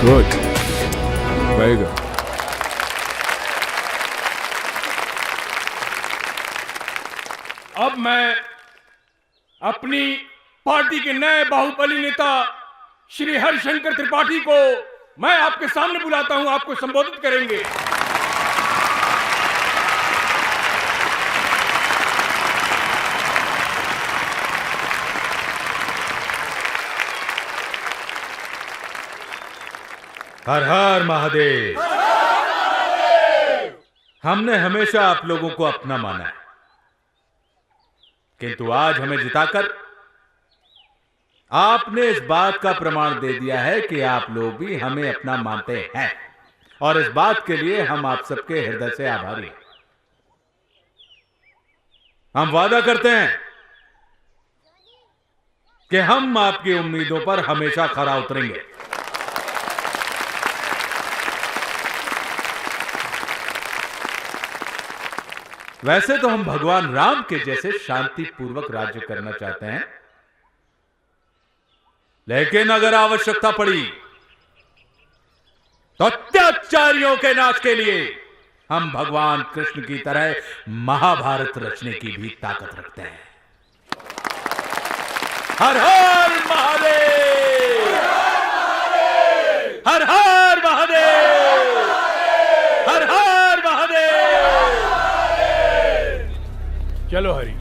Good. Very good. अब मैं अपनी पार्टी के नए बाहुबली नेता श्री हरिशंकर त्रिपाठी को मैं आपके सामने बुलाता हूं, आपको संबोधित करेंगे। हर हर महादेव। हमने हमेशा आप लोगों को अपना माना है, किंतु आज हमें जिताकर आपने इस बात का प्रमाण दे दिया है कि आप लोग भी हमें अपना मानते हैं, और इस बात के लिए हम आप सबके हृदय से आभारी हैं। हम वादा करते हैं कि हम आपकी उम्मीदों पर हमेशा खरा उतरेंगे। वैसे तो हम भगवान राम के जैसे शांतिपूर्वक राज्य करना चाहते हैं, लेकिन अगर आवश्यकता पड़ी तो अत्याचारियों के नाश के लिए हम भगवान कृष्ण की तरह महाभारत रचने की भी ताकत रखते हैं। हर हर महादेव, हर हर महादेव, हर हर महादेव। चलो हरी।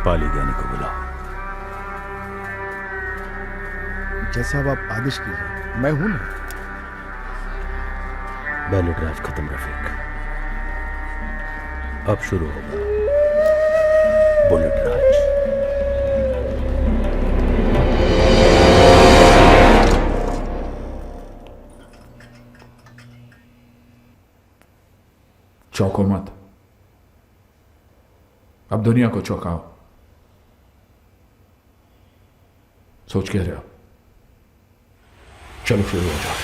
पाली ज्ञानी को बुलाओ। जैसा अब आप आदेश कीजिए, मैं हूं ना। बैलेट ड्राइव खत्म रफीक, अब शुरू होगा बुलेट राज। चौंको मत, अब दुनिया को चौंकाओ। सोच के रहो, चलो शुरू हो जाओ।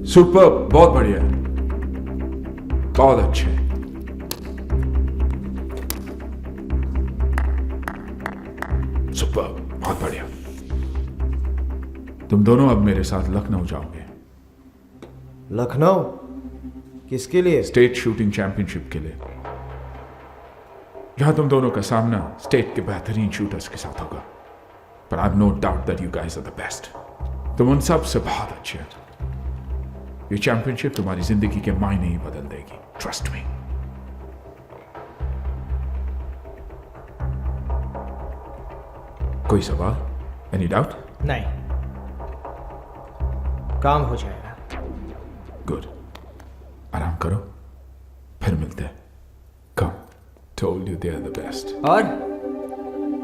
सुपर, बहुत बढ़िया, बहुत अच्छे। सुपर। तुम दोनों अब मेरे साथ लखनऊ जाओगे। लखनऊ किसके लिए? स्टेट शूटिंग चैंपियनशिप के लिए, जहां तुम दोनों का सामना स्टेट के बेहतरीन शूटर्स के साथ होगा। पर I have no doubt that you guys are the best. तुम उन सब से बहुत अच्छे हो। ये चैंपियनशिप तुम्हारी जिंदगी के मायने ही बदल देगी, ट्रस्ट मी। कोई सवाल? Any doubt? नहीं, काम हो जाएगा। गुड, आराम करो, फिर मिलते हैं। Come, told you they are the best. और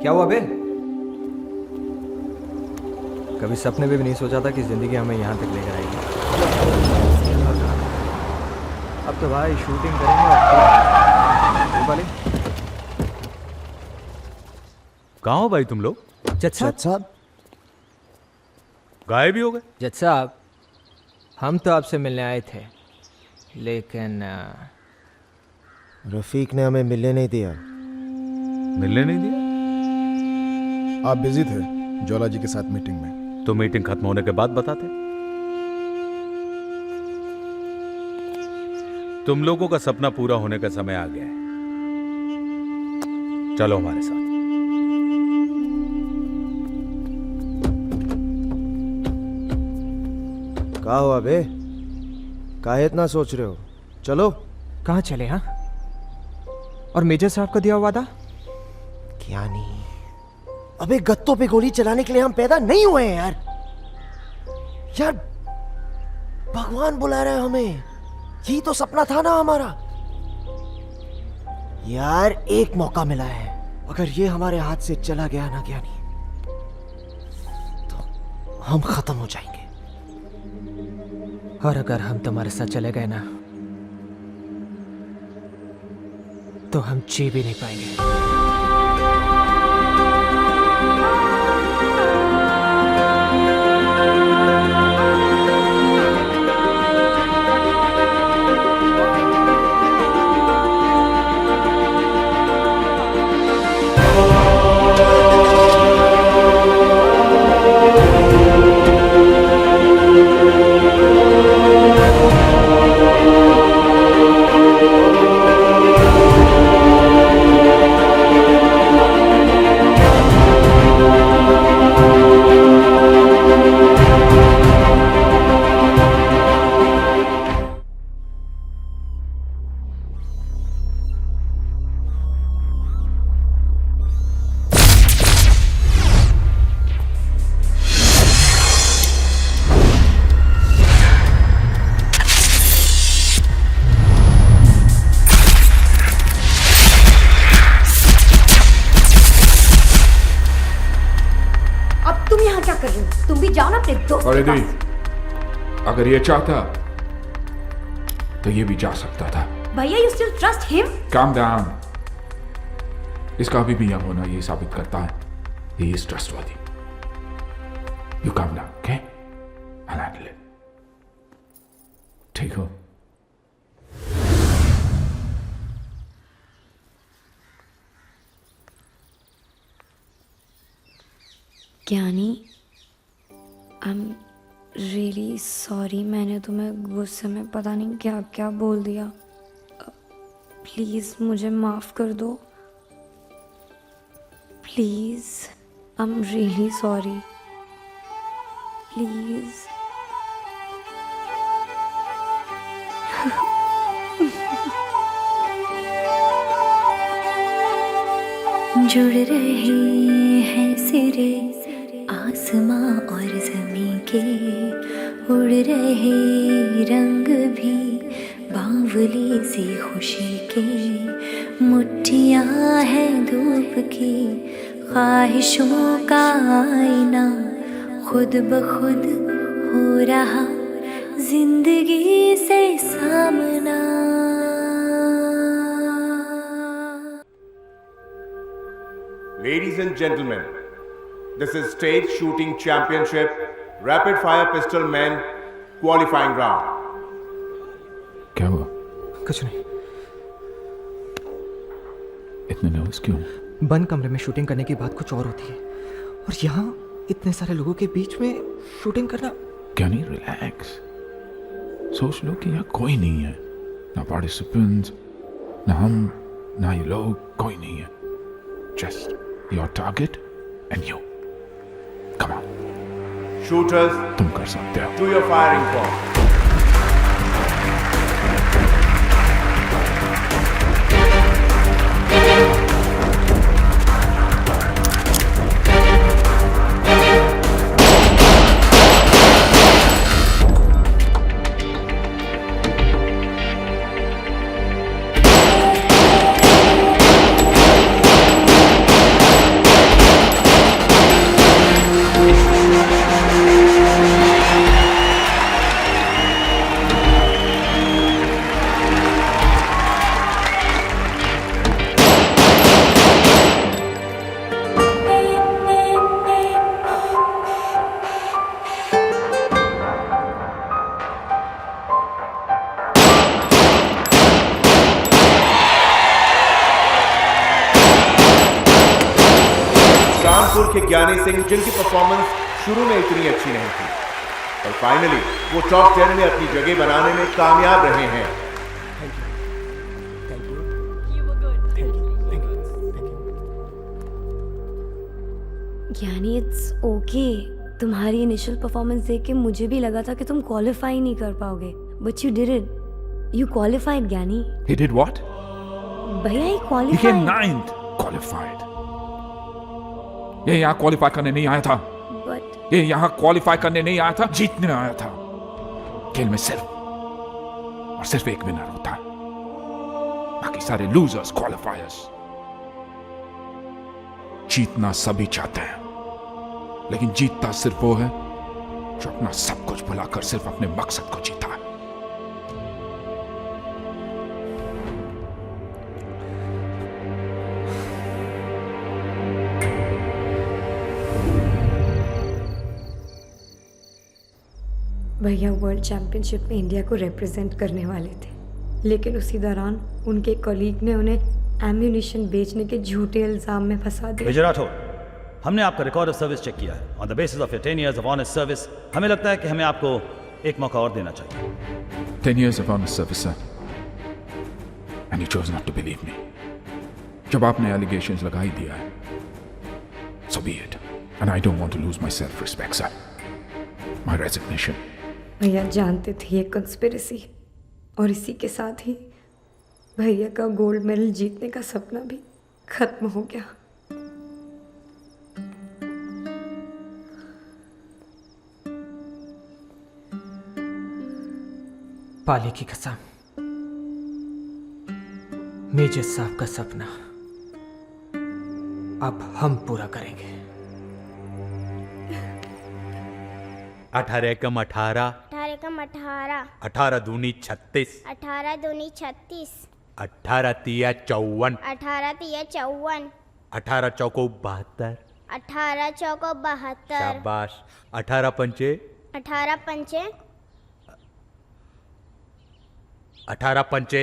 क्या हुआ बे? कभी सपने में भी नहीं सोचा था कि जिंदगी हमें यहाँ तक लेकर आएगी। अब तो भाई शूटिंग करेंगे और वाले। कहाँ हो भाई तुम लोग? जज साहब गायब भी हो गए? जज साहब, हम तो आपसे मिलने आए थे, लेकिन रफीक ने हमें मिलने नहीं दिया। मिलने नहीं दिया? आप बिजी थे ज्वाला जी के साथ मीटिंग में। तो मीटिंग खत्म होने के बाद बताते। तुम लोगों का सपना पूरा होने का समय आ गया है, चलो हमारे साथ। कहा हुआ बे? काहे इतना सोच रहे हो? चलो। कहाँ चले? हाँ, और मेजर साहब का दिया हुआ वादा? क्या नहीं, अबे गत्तों पे गोली चलाने के लिए हम पैदा नहीं हुए हैं यार। यार भगवान बुला रहा है हमें, यही तो सपना था ना हमारा। यार एक मौका मिला है, अगर ये हमारे हाथ से चला गया ना ज्ञानी, तो हम खत्म हो जाएंगे। और अगर हम तुम्हारे साथ चले गए ना, तो हम जी भी नहीं पाएंगे। परिधि, अगर ये चाहता तो ये भी जा सकता था। भैया, you still trust him? Calm down. इसका अभी भी यहाँ होना ये साबित करता है he is trustworthy. You calm down, okay? I'll handle it. ठीक हो? ज्ञानी, आई एम रियली सॉरी, मैंने तुम्हें गुस्से में पता नहीं क्या क्या बोल दिया। प्लीज़ मुझे माफ़ कर दो, please. I am really sorry, please. जुड़ रहे हैं सिरे आसमां और ज़मीं के, उड़ रहे रंग भी बावली सी खुशी के, मुट्ठियाँ हैं धूप की ख्वाहिशों का आईना, खुद ब खुद हो रहा जिंदगी से सामना। Ladies and gentlemen, this is State Shooting Championship Rapid Fire Pistol Men Qualifying Round. क्या हुआ? कुछ नहीं। इतने नर्वस क्यों? बंद कमरे में शूटिंग करने की बात कुछ और होती है, और यहाँ इतने सारे लोगों के बीच में शूटिंग करना। ज्ञानी रिलैक्स, सोच लो कि यहाँ कोई नहीं है, ना पार्टिसिपेंट्स, ना हम, ना ये लोग, कोई नहीं है। Just your target and you. Come on Shooters, तुम कर सकते हो। to your firing point. Kanpur के ज्ञानी सिंह, जिनकी परफॉर्मेंस शुरू में इतनी अच्छी नहीं थी, और फाइनली वो टॉप 10 में अपनी जगह बनाने में कामयाब रहे हैं। ज्ञानी इट्स ओके। तुम्हारी इनिशियल परफॉर्मेंस देख के मुझे भी लगा था कि तुम क्वालिफाई नहीं कर पाओगे, but you did it. You qualified ज्ञानी। He did what? भैया ही He came qualified. 9th, qualified. ये यहाँ क्वालिफाई करने नहीं आया था। बट ये यहाँ क्वालिफाई करने नहीं आया था, जीतने आया था। खेल में सिर्फ एक विनर होता है, बाकी सारे लूजर्स, क्वालिफायर्स। जीतना सभी चाहते हैं, लेकिन जीतता सिर्फ वो है जो अपना सब कुछ भुलाकर सिर्फ अपने मकसद को जीता है। भैया वर्ल्ड चैंपियनशिप में इंडिया को रिप्रेजेंट करने वाले थे, लेकिन उसी दौरान उनके कॉलीग ने उन्हें एम्यूनिशन बेचने के झूठे इल्जाम में फंसा दिया। विजय राठौर, हमने आपका रिकॉर्ड ऑफ सर्विस चेक किया है। On the basis of your 10 years of honest service, हमें लगता है कि हमें आपको एक मौका और देना चाहिए। 10 years of honest service, sir. And you chose not to believe me. जब आपने allegations लगा ही दिया है, so be it. And I don't want to lose my self-respect, sir. My resignation. भैया जानते थे ये कंस्पिरेसी, और इसी के साथ ही भैया का गोल्ड मेडल जीतने का सपना भी खत्म हो गया। पाले की कसम, मेजर साहब का सपना अब हम पूरा करेंगे। 18 एकम 18, 18 कम 18, 18 दूनी 36, 18 दूनी 36, 18 तिया 54, 18 तिया 54, 18 चौको 72, 18 चौको 72, शाबाश। 18 पंचे, 18 पंचे, 18 पंचे,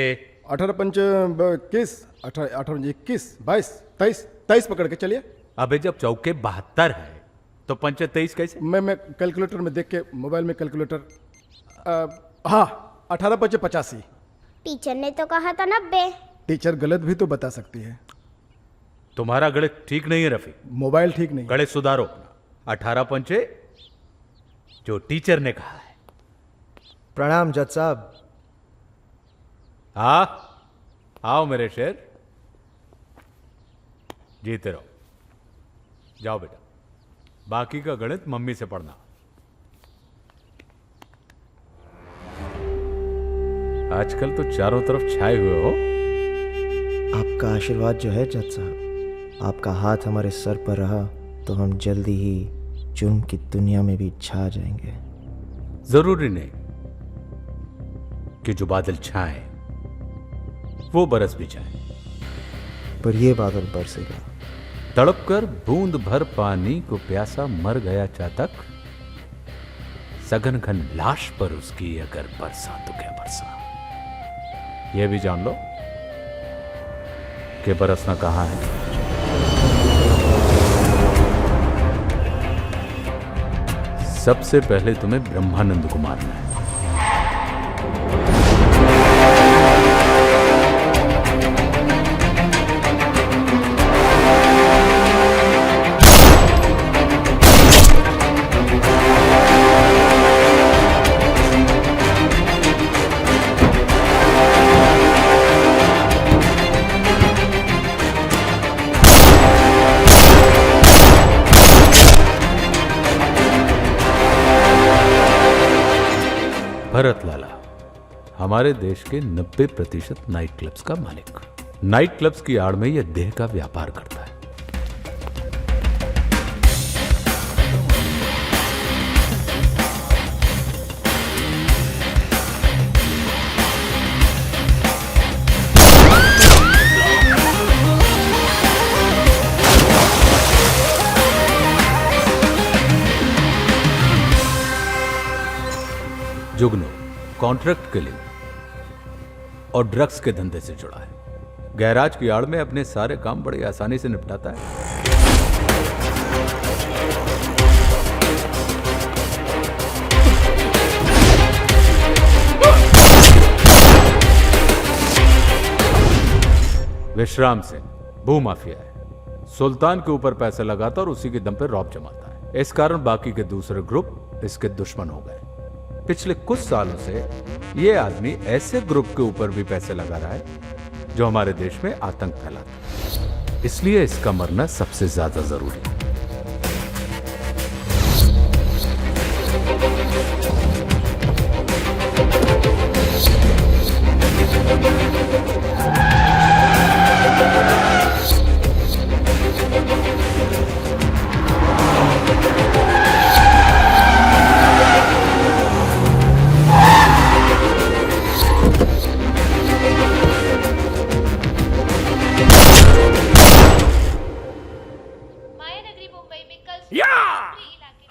18 पंच 21, 18 21, 22, 23, 23 पकड़ के चलिए। अबे जब चौके 72 है तो पंचे 23 कैसे? मैं कैलकुलेटर में देख के, मोबाइल में कैलकुलेटर, हाँ 18 पंचे 85। टीचर ने तो कहा था 90। टीचर गलत भी तो बता सकती है। तुम्हारा गणित ठीक नहीं है रफी। मोबाइल ठीक नहीं। गणित सुधारो अपना। 18 पंचे जो टीचर ने कहा है। प्रणाम जज साहब। हाँ आओ मेरे शेर, जीते रहो। जाओ बेटा, बाकी का गणित मम्मी से पढ़ना। आजकल तो चारों तरफ छाए हुए हो। आपका आशीर्वाद जो है जज साहब, आपका हाथ हमारे सर पर रहा तो हम जल्दी ही जुर्म की दुनिया में भी छा जाएंगे। जरूरी नहीं कि जो बादल छाए वो बरस भी जाए, पर ये बादल बरसेगा। तड़प कर बूंद भर पानी को प्यासा मर गया चातक, सघन घन लाश पर उसकी अगर बरसा तो क्या बरसा। यह भी जान लो कि बरसना कहां है। सबसे पहले तुम्हें ब्रह्मानंद को मारना है। भरत लाला हमारे देश के 90% नाइट क्लब्स का मालिक। नाइट क्लब्स की आड़ में यह देह का व्यापार करता है। जुगनू कॉन्ट्रैक्ट किलिंग और ड्रग्स के धंधे से जुड़ा है। गैराज की आड़ में अपने सारे काम बड़ी आसानी से निपटाता है। विश्राम सिंह भूमाफिया है। सुल्तान के ऊपर पैसे लगाता और उसी के दम पर रौब जमाता है। इस कारण बाकी के दूसरे ग्रुप इसके दुश्मन हो गए। पिछले कुछ सालों से यह आदमी ऐसे ग्रुप के ऊपर भी पैसे लगा रहा है जो हमारे देश में आतंक फैलाता है। इसलिए इसका मरना सबसे ज्यादा जरूरी है।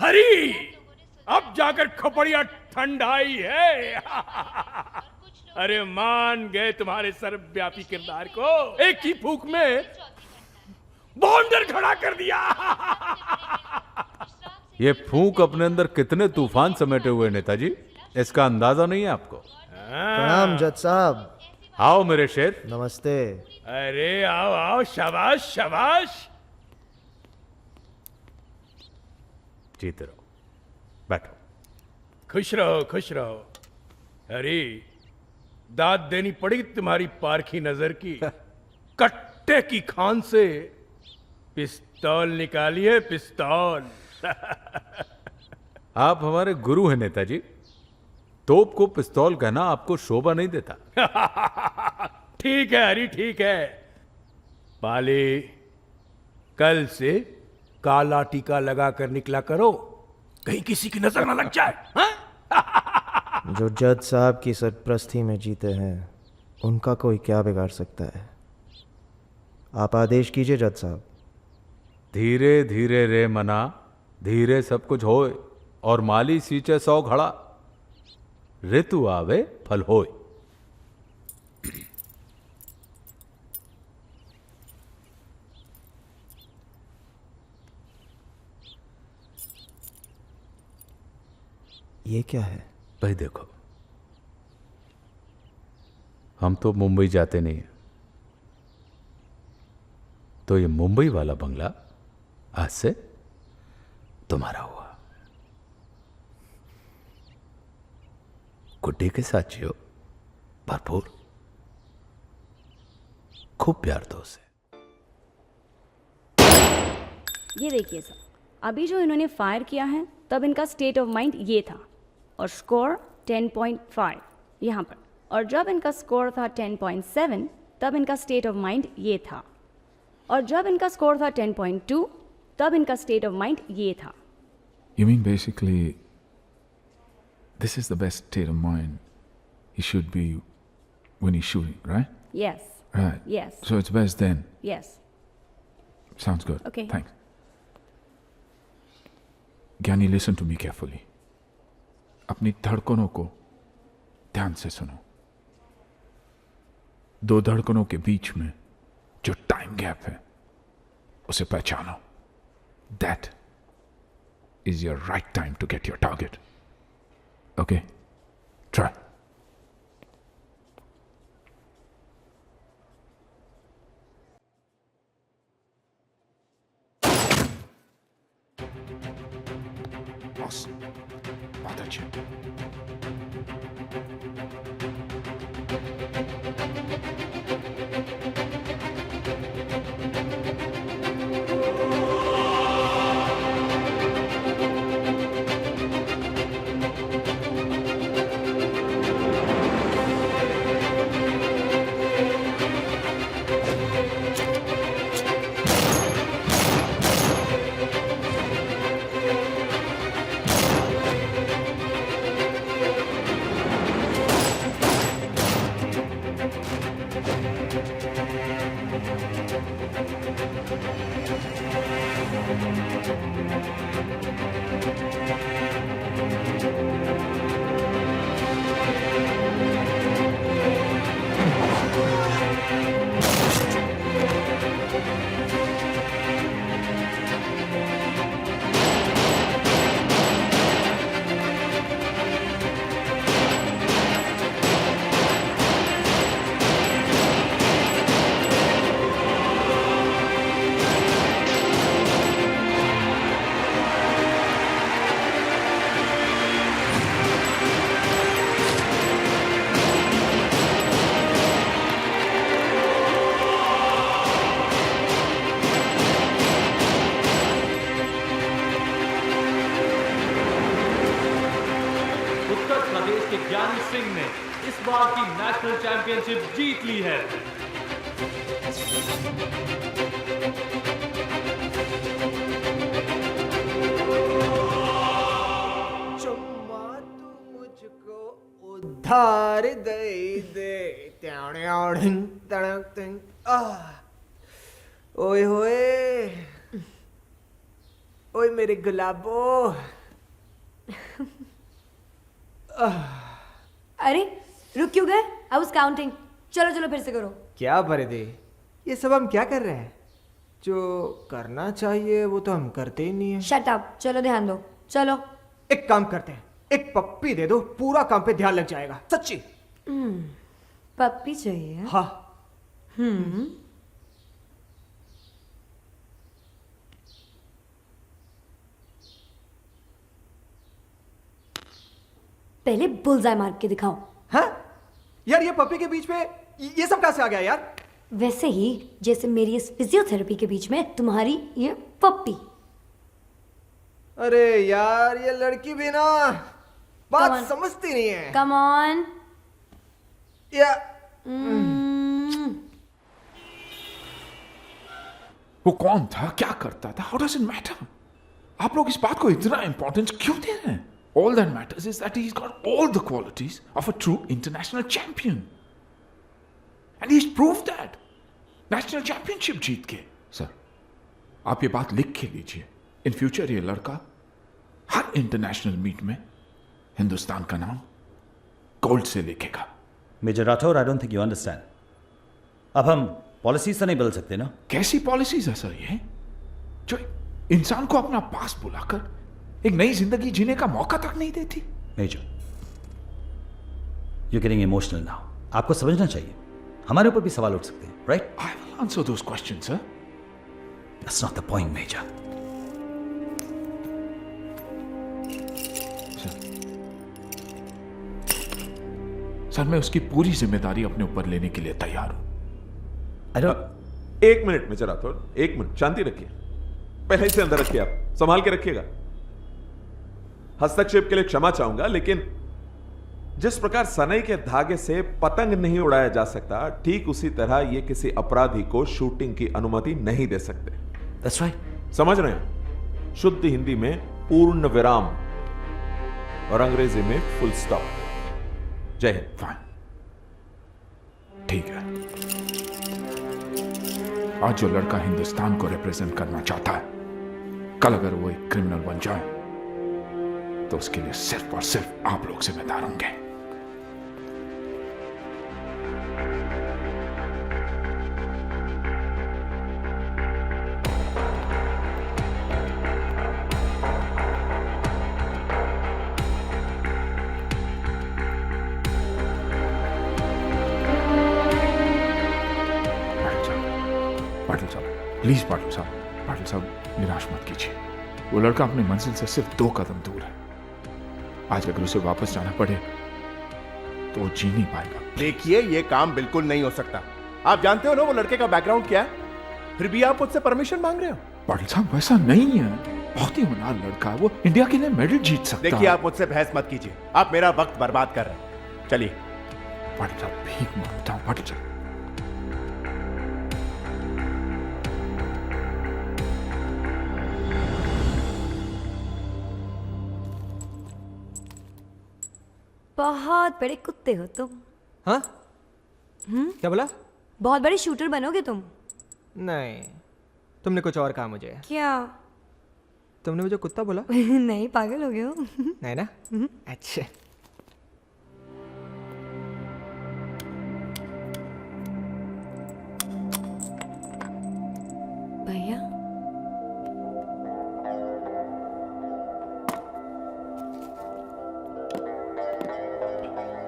हरी, अब जाकर खोपड़िया ठंडाई है। अरे मान गए तुम्हारे सर्वव्यापी किरदार को। एक ही फूंक में बॉन्डर खड़ा कर दिया। ये फूंक अपने अंदर कितने तूफान समेटे हुए नेताजी, इसका अंदाजा नहीं है आपको। प्रणाम जज साहब। आओ मेरे शेर। नमस्ते। अरे आओ आओ, शाबाश शाबाश। जीते रहो, बैठो। खुश रहो खुश रहो। अरे दाद देनी पड़ी तुम्हारी पारखी नजर की। कट्टे की खान से पिस्तौल निकालिए, पिस्तौल। आप हमारे गुरु हैं नेताजी। तोप को पिस्तौल कहना आपको शोभा नहीं देता। ठीक है हरी, ठीक है। पाले कल से काला टीका लगा कर निकला करो, कहीं किसी की नजर ना लग जाए। जो जज साहब की सरप्रस्ती में जीते हैं उनका कोई क्या बिगाड़ सकता है। आप आदेश कीजिए जज साहब। धीरे धीरे रे मना, धीरे सब कुछ होए, और माली सींचे 100 घड़ा। ऋतु आवे फल होए। ये क्या है? भाई देखो, हम तो मुंबई जाते नहीं हैं, तो ये मुंबई वाला बंगला आज से तुम्हारा हुआ। गुड्डी के साथ जियो भरपूर, खूब प्यार दो उसे। ये देखिए सर, अभी जो इन्होंने फायर किया है तब इनका स्टेट ऑफ माइंड ये था, और स्कोर 10.5 यहाँ पर। और जब इनका स्कोर था 10.7 तब इनका स्टेट ऑफ माइंड ये था, और जब इनका स्कोर था 10.2 तब इनका स्टेट ऑफ माइंड ये था। You mean basically this is the best state of mind he should be when he's shooting, right? Yes. Right. Yes. So it's best then. Yes. Sounds good. Okay. Thanks. ज्ञानी, listen to me carefully. अपनी धड़कनों को ध्यान से सुनो। दो धड़कनों के बीच में जो टाइम गैप है उसे पहचानो। That is your right time to get your target. Okay? Try. Awesome. बहुत अच्छे. ज्ञानी सिंह ने इस बार की नेशनल चैंपियनशिप जीत ली है। चुम्मा तू मुझको उधार दे दे ओए होए ओए मेरे गुलाबो। अरे रुक क्यों गए? I was counting. चलो चलो फिर से करो। क्या परिधि, ये सब हम क्या कर रहे हैं? जो करना चाहिए वो तो हम करते ही नहीं है। शट अप, चलो ध्यान दो। चलो एक काम करते हैं, एक पप्पी दे दो, पूरा काम पे ध्यान लग जाएगा। सच्ची। पप्पी चाहिए? हाँ। पहले बुलजाय मार के दिखाओ। हाँ? यार ये पप्पी के बीच में ये सब कहाँ से आ गया यार? वैसे ही जैसे मेरी इस फिजियोथेरेपी के बीच में तुम्हारी ये पप्पी। अरे यार ये लड़की भी ना बात समझती नहीं है। Come on. या वो कौन था, क्या करता था, हाउ डज इट मैटर? आप लोग इस बात को इतना इंपॉर्टेंस क्यों दे रहे हैं? All that matters is that he's got all the qualities of a true international champion. And he's proved that. National championship जीत के। सर, आप ये बात लिख के लीजिए। In future ये लड़का हर इंटरनेशनल मीट में हिंदुस्तान का नाम गोल्ड से लिखेगा। Major Rathore, I don't think you understand. अब हम पॉलिसीज तो नहीं बदल सकते ना? कैसी पॉलिसीज है सर ये, जो इंसान को अपना पास बुलाकर एक नई जिंदगी जीने का मौका तक नहीं देती? Major, you getting emotional now. आपको समझना चाहिए, हमारे ऊपर भी सवाल उठ सकते हैं, right? I will answer those questions sir. That's not the point major. Sir मैं उसकी पूरी जिम्मेदारी अपने ऊपर लेने के लिए तैयार हूं। एक मिनट मेजर राठौर, एक मिनट शांति रखिए। पहले से अंदर रखिए, आप संभाल के रखिएगा। हस्तक्षेप के लिए क्षमा चाहूंगा, लेकिन जिस प्रकार सनई के धागे से पतंग नहीं उड़ाया जा सकता, ठीक उसी तरह ये किसी अपराधी को शूटिंग की अनुमति नहीं दे सकते। That's right. समझ रहे हैं? शुद्ध हिंदी में पूर्ण विराम और अंग्रेजी में फुल स्टॉप। जय हिंद। फाइन, ठीक है। आज जो लड़का हिंदुस्तान को रिप्रेजेंट करना चाहता है, कल अगर वो एक क्रिमिनल बन जाए तो उसके लिए सिर्फ और सिर्फ आप लोग जिम्मेदार होंगे। पाटिल साहब प्लीज, पाटिल साहब निराश मत कीजिए। वो लड़का अपनी मंजिल से सिर्फ 2 कदम दूर है। आज अगर उसे वापस जाना पड़े तो वो जी नहीं पाएगा। देखिए, ये काम बिल्कुल नहीं हो सकता। आप जानते हो ना वो लड़के का बैकग्राउंड क्या है, फिर भी आप मुझसे परमिशन मांग रहे हो। पाटिल साहब वैसा नहीं है, बहुत ही होनहार लड़का है, वो इंडिया के लिए मेडल जीत सकता है। देखिए, आप मुझसे बहस मत कीजिए, आप मेरा वक्त बर्बाद कर रहे हैं। चलिए। पाटिल साहब भीख मांगता हूं, पाटिल साहब। बहुत बड़े कुत्ते हो तुम। हाँ? क्या बोला? बहुत बड़े शूटर बनोगे तुम। नहीं, तुमने कुछ और कहा मुझे। क्या? तुमने मुझे कुत्ता बोला? नहीं, पागल हो गए हो। नहीं ना? अच्छा। भैया,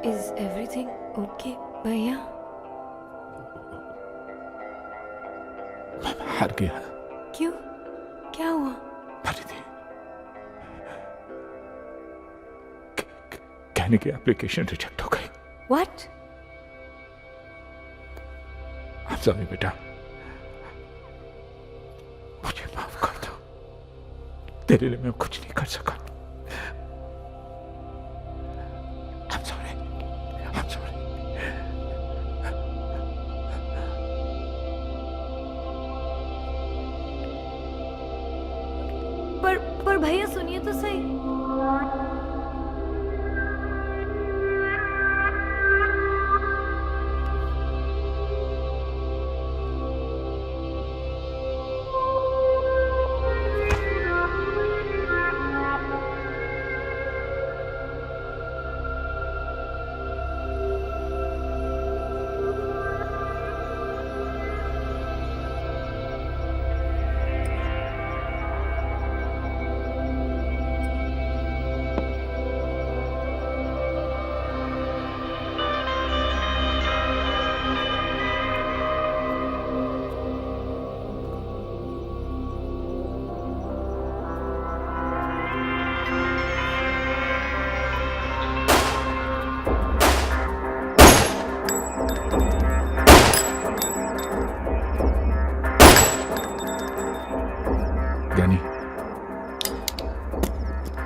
इज एवरीथिंग ओके भैया? हार गया। क्यों? क्या हुआ? कहने की एप्लीकेशन रिजेक्ट हो गई। What? I'm sorry बेटा, मुझे माफ कर दो, तेरे लिए मैं कुछ नहीं कर सका। I'm sorry, I'm sorry। पर भैया सुनिए तो सही।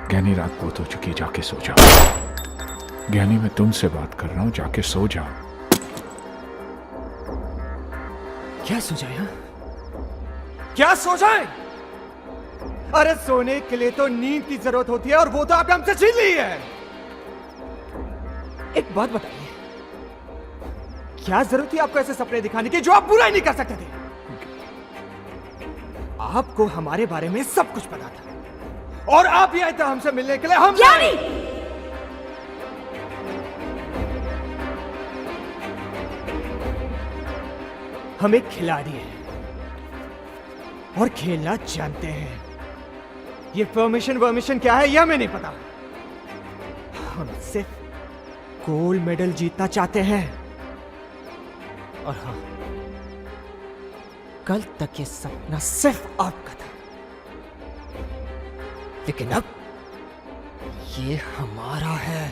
ज्ञानी रात बहुत हो चुकी, जाके सो जाओ। ज्ञानी मैं तुमसे बात कर रहा हूं, जाके सो जाओ। क्या सो जाए? हाँ? क्या सो जाए? अरे सोने के लिए तो नींद की जरूरत होती है और वो तो आपने हमसे छीन ली है। एक बात बताइए, क्या जरूरत थी आपको ऐसे सपने दिखाने की जो आप पूरा ही नहीं कर सकते थे? आपको हमारे बारे में सब कुछ पता था और आप ही आए थे हमसे मिलने के लिए। हम हम एक खिलाड़ी हैं और खेलना जानते हैं। ये परमिशन क्या है यह हमें नहीं पता। हम सिर्फ गोल्ड मेडल जीतना चाहते हैं। और हाँ, कल तक ये सपना सिर्फ आपका था, लेकिन अब ये हमारा है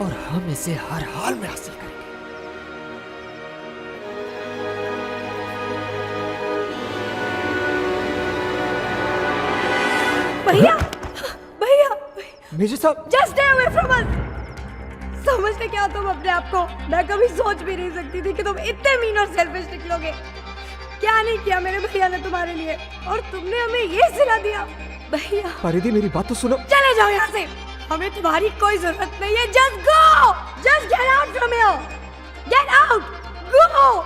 और हम इसे हर हाल में हासिल करेंगे। भैया, भैया, मेजर साहब, just stay away from us. समझते क्या तुम अपने आप को? मैं कभी सोच भी नहीं सकती थी कि तुम इतने मीन और सेल्फिश निकलोगे। क्या नहीं किया मेरे भैया ने तुम्हारे लिए, और तुमने हमें ये सिला दिया। भैया परिधि, मेरी बात तो सुनो। चले जाओ यहाँ से, हमें तुम्हारी कोई जरूरत नहीं है। Just go, just get out from here, get out, go.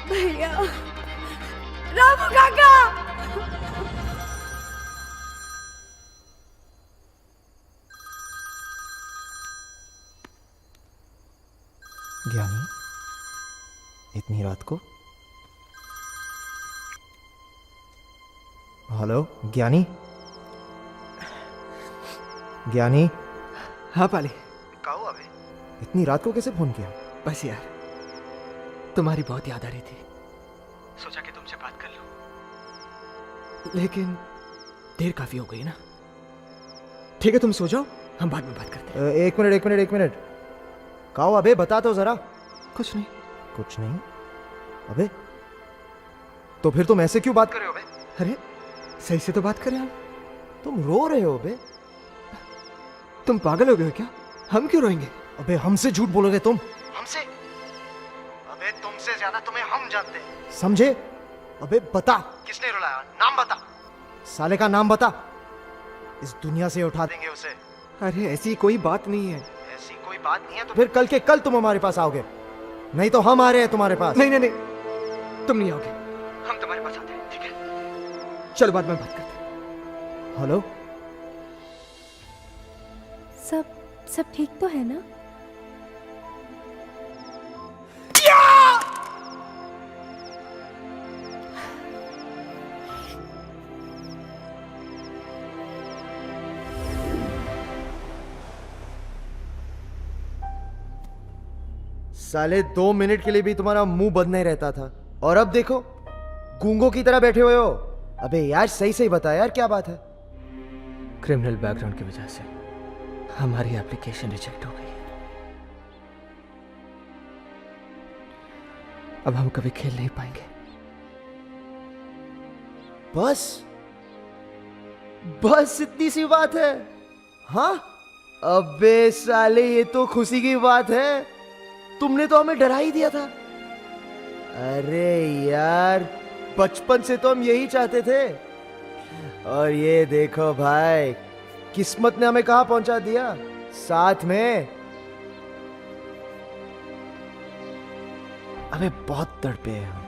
भैया, रामू काका। ज्ञानी, इतनी रात को? हेलो ज्ञानी? ज्ञानी? हाँ पाली। कहो अबे, इतनी रात को कैसे फोन किया? बस यार, तुम्हारी बहुत याद आ रही थी, सोचा कि तुमसे बात कर लूं, लेकिन देर काफी हो गई ना। ठीक है, तुम सो जाओ, हम बाद में बात करते हैं। एक मिनट कहो अबे, बता तो जरा। कुछ नहीं। कुछ नहीं? अबे तो फिर तुम ऐसे क्यों बात कर रहे हो बे? अरे सही से तो बात कर रहे हैं हम। तुम रो रहे हो बे? तुम पागल हो गए हो क्या? हम क्यों रोएंगे? अबे हमसे झूठ बोलोगे तुम? हमसे? अबे तुमसे ज्यादा तुम्हें हम जानते हैं, समझे? अबे बता, किसने रुलाया? नाम बता, साले का नाम बता, इस दुनिया से उठा देंगे उसे। अरे ऐसी कोई बात नहीं है। ऐसी कोई बात नहीं है तो फिर कल के कल तुम हमारे पास आओगे, नहीं तो हम आ रहे हैं तुम्हारे पास। नहीं, तुम नहीं आओगे, हम तुम्हारे पास आते हैं, ठीक है? चलो बाद में बात करते हैं। हेलो, सब ठीक तो है ना? साले 2 मिनट के लिए भी तुम्हारा मुंह बंद नहीं रहता था, और अब देखो गूंगों की तरह बैठे हुए हो। अबे यार सही बता यार, क्या बात है? क्रिमिनल बैकग्राउंड की वजह से हमारी एप्लीकेशन रिजेक्ट हो गई है। अब हम कभी खेल नहीं पाएंगे। बस इतनी सी बात है? हाँ? अबे साले ये तो खुशी की बात है, तुमने तो हमें डरा ही दिया था। अरे यार बचपन से तो हम यही चाहते थे, और ये देखो भाई किस्मत ने हमें कहां पहुंचा दिया, साथ में। अबे बहुत तड़पे हैं हम,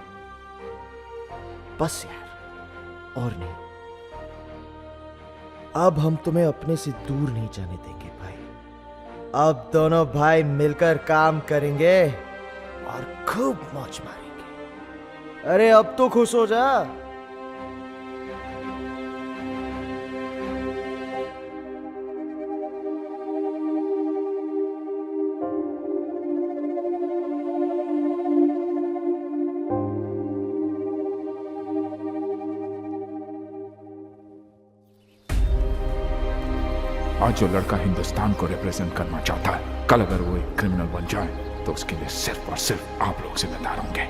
बस यार और नहीं। अब हम तुम्हें अपने से दूर नहीं जाने देंगे भाई। अब दोनों भाई मिलकर काम करेंगे और खूब मौज मारेंगे। अरे अब तो खुश हो जा। आज जो लड़का हिंदुस्तान को रिप्रेजेंट करना चाहता है, कल अगर वो एक क्रिमिनल बन जाए तो उसके लिए सिर्फ और सिर्फ आप लोग जिम्मेदार होंगे।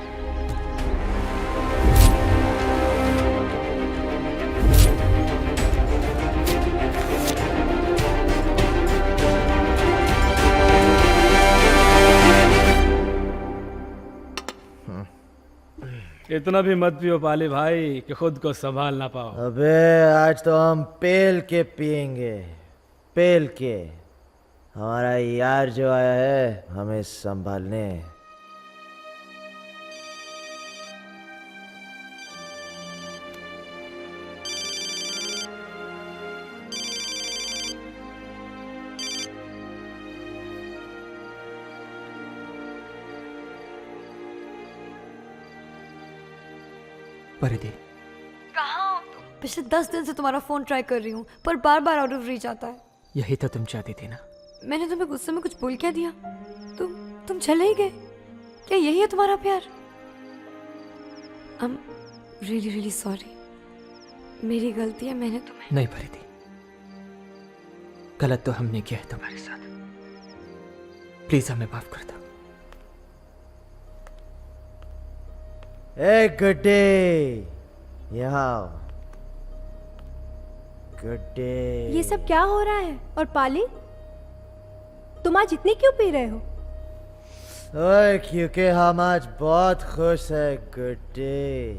इतना भी मत पियो पाली भाई कि खुद को संभाल ना पाओ। अबे आज तो हम पेल के पिएंगे, पेल के। हमारा यार जो आया है हमें संभालने। परिधि, कहाँ हो तुम? पिछले 10 दिन से तुम्हारा फोन ट्राई कर रही हूँ पर बार बार आउट ऑफ रीच आता है। यही तो तुम चाहती थी ना? मैंने तुम्हें गुस्से में कुछ बोल क्या दिया? तुम चले ही गए? क्या यही है तुम्हारा प्यार? I'm really really sorry। मेरी गलती है, मैंने तुम्हें। नहीं परिधि, गलत तो हमने किया है तुम्हारे साथ, प्लीज हमें माफ कर दो। ए गुड्डे, यहाँ आओ। गुड्डे, ये सब क्या हो रहा है? और पाली, तुम आज इतनी क्यों पी रहे हो? ओए क्योंकि हम आज बहुत खुश है गुड्डे।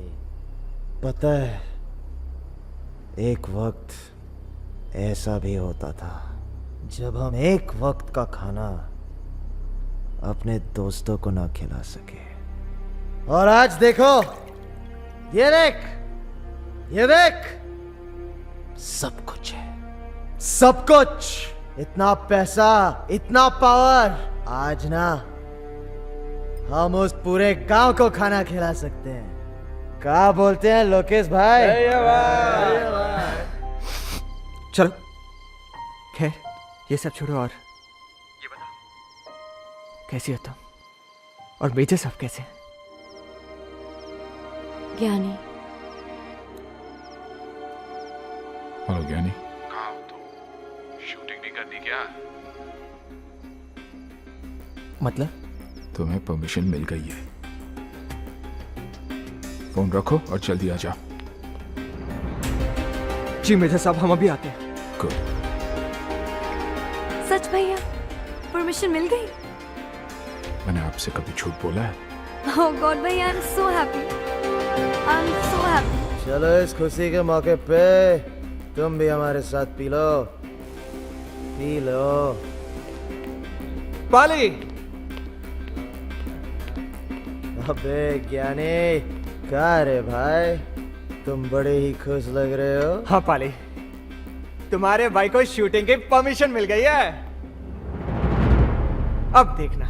पता है एक वक्त ऐसा भी होता था जब हम एक वक्त का खाना अपने दोस्तों को ना खिला सके, और आज देखो, ये देख सब कुछ है, सब कुछ। इतना पैसा, इतना पावर। आज ना हम उस पूरे गांव को खाना खिला सकते हैं। क्या बोलते हैं लोकेश भाई? चलो खैर ये सब छोड़ो, और ये बताओ कैसी हो तुम? और मेजर साहब कैसे हैं? ज्ञानी, हेलो ज्ञानी, कहाँ हो तुम? शूटिंग नहीं करनी क्या? मतलब? तुम्हें परमिशन मिल गई है। फोन रखो और जल्दी आ जाओ। जी मेजर साहब, हम अभी आते हैं। गुड। सच भैया, परमिशन मिल गई? मैंने आपसे कभी झूठ बोला है? ओह गॉड भैया, I am so happy, I am so happy. चलो इस खुशी के मौके पे तुम भी हमारे साथ पी लो, पी लो। पाली! अबे ज्ञानी, क्या रे भाई, तुम बड़े ही खुश लग रहे हो। हाँ पाली, तुम्हारे भाई को शूटिंग की परमिशन मिल गई है। अब देखना,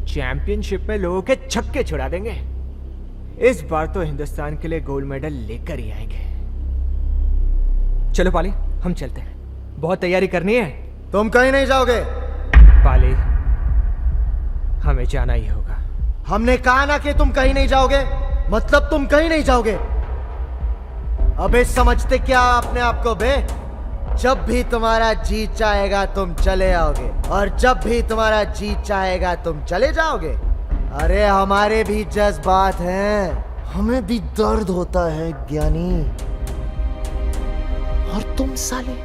चैंपियनशिप में लोगों के छक्के छुड़ा देंगे। इस बार तो हिंदुस्तान के लिए गोल्ड मेडल लेकर ही आएंगे। चलो पाली, हम चलते हैं, बहुत तैयारी करनी है। तुम कहीं नहीं जाओगे। पाली, हमें जाना ही होगा। हमने कहा ना कि तुम कहीं नहीं जाओगे, मतलब तुम कहीं नहीं जाओगे। अबे समझते क्या अपने आप को बे? जब भी तुम्हारा जी चाहेगा तुम चले आओगे, और जब भी तुम्हारा जी चाहेगा तुम चले जाओगे। अरे हमारे भी जज्बात हैं, हमें भी दर्द होता है ज्ञानी। और तुम साले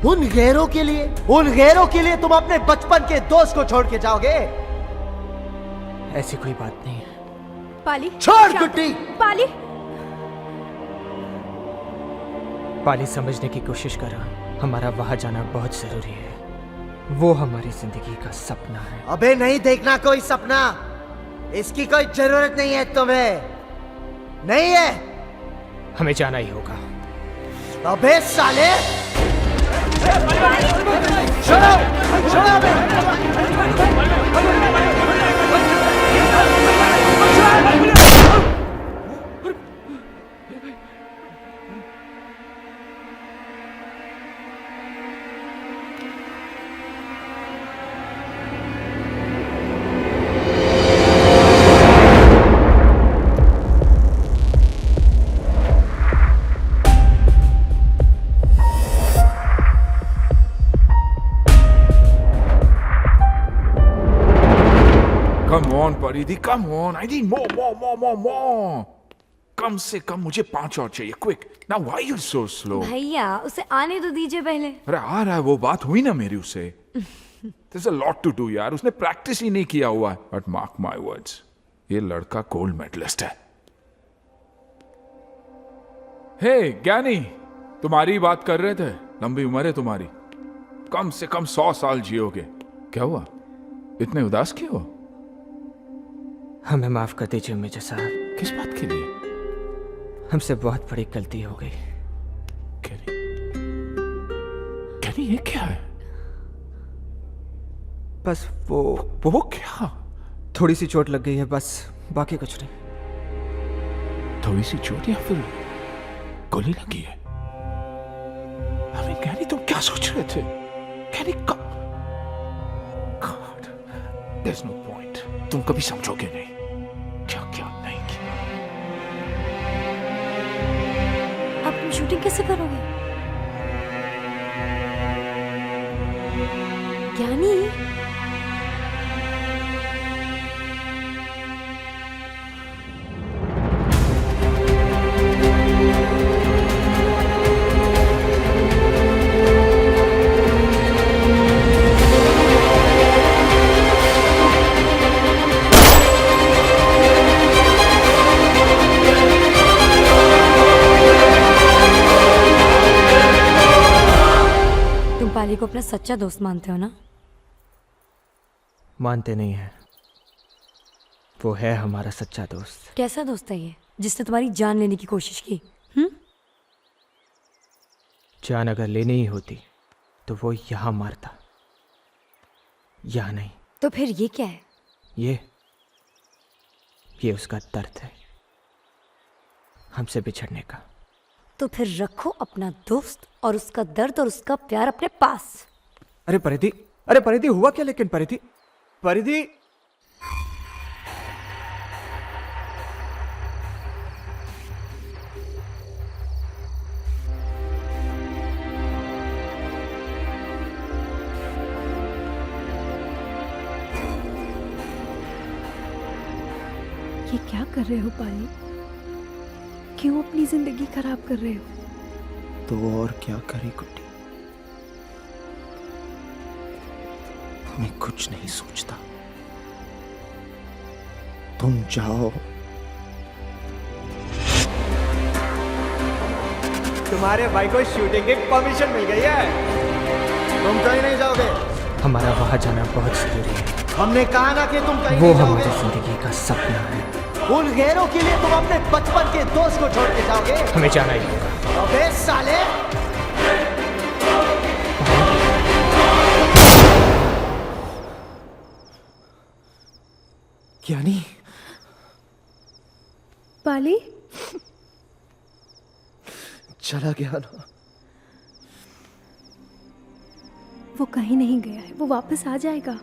उन गैरों के लिए तुम अपने बचपन के दोस्त को छोड़ के जाओगे? ऐसी कोई बात नहीं है। पाली छोड़ गुड्डी। पाली, पाली समझने की कोशिश करो, हमारा वहां जाना बहुत जरूरी है। वो हमारी जिंदगी का सपना है। अबे नहीं देखना कोई सपना, इसकी कोई जरूरत नहीं है तुम्हें, नहीं है। हमें जाना ही होगा। अबे साले, छोड़ो छोड़ो बे। Come on, परिधि, come on. I need more. कम से कम मुझे 5 और चाहिए, quick. Now why you so slow? भैया उसे आने तो दीजिए पहले। अरे आ रहा है, वो बात हुई ना मेरी उससे। There's a lot to do यार, उसने प्रैक्टिस ही नहीं किया हुआ है। But mark my words, ये लड़का गोल्ड मेडलिस्ट है। हे ज्ञानी, तुम्हारी बात कर रहे थे, लंबी उम्र है तुम्हारी, कम से कम 100 साल जियोगे। क्या हुआ, इतने उदास क्यों हो? हमें माफ कर दीजिए मेजर साहब। किस बात के लिए? हमसे बहुत बड़ी गलती हो गई। कैनी, ये क्या है? बस वो क्या? थोड़ी सी चोट लग गई है बस, बाकी कुछ नहीं। थोड़ी सी चोट या फिर गोली लगी है? अबे कैनी, तुम क्या सोच रहे थे? कैनी, God, there's no point. तुम कभी समझोगे नहीं क्या क्या नहीं किया। अब तुम शूटिंग कैसे करोगे ज्ञानी? पाली को अपना सच्चा दोस्त मानते हो ना? मानते नहीं है, वो है हमारा सच्चा दोस्त। कैसा दोस्त है ये जिसने तुम्हारी जान लेने की कोशिश की? जान अगर लेनी ही होती तो वो यहां मारता, यहां नहीं। तो फिर ये क्या है? ये उसका दर्द है, हमसे बिछड़ने का। तो फिर रखो अपना दोस्त और उसका दर्द और उसका प्यार अपने पास। अरे परिधि हुआ क्या? लेकिन परिधि ये क्या कर रहे हो पाली? क्यों अपनी जिंदगी खराब कर रहे हो? तो और क्या करे कुट्टी? मैं कुछ नहीं सोचता। तुम जाओ। तुम्हारे भाई को शूटिंग की परमिशन मिल गई है। तुम कहीं नहीं जाओगे। हमारा वहां जाना बहुत जरूरी है। हमने कहा ना कि तुम कहीं वो नहीं जाओगे। हमारी जिंदगी का सपना है। उन गैरों के लिए तुम अपने बचपन के दोस्त को छोड़ के जाओगे। हमें जाना ही होगा। अबे साले! ज्ञानी, पाली चला गया ना? वो कहीं नहीं गया है, वो वापस आ जाएगा।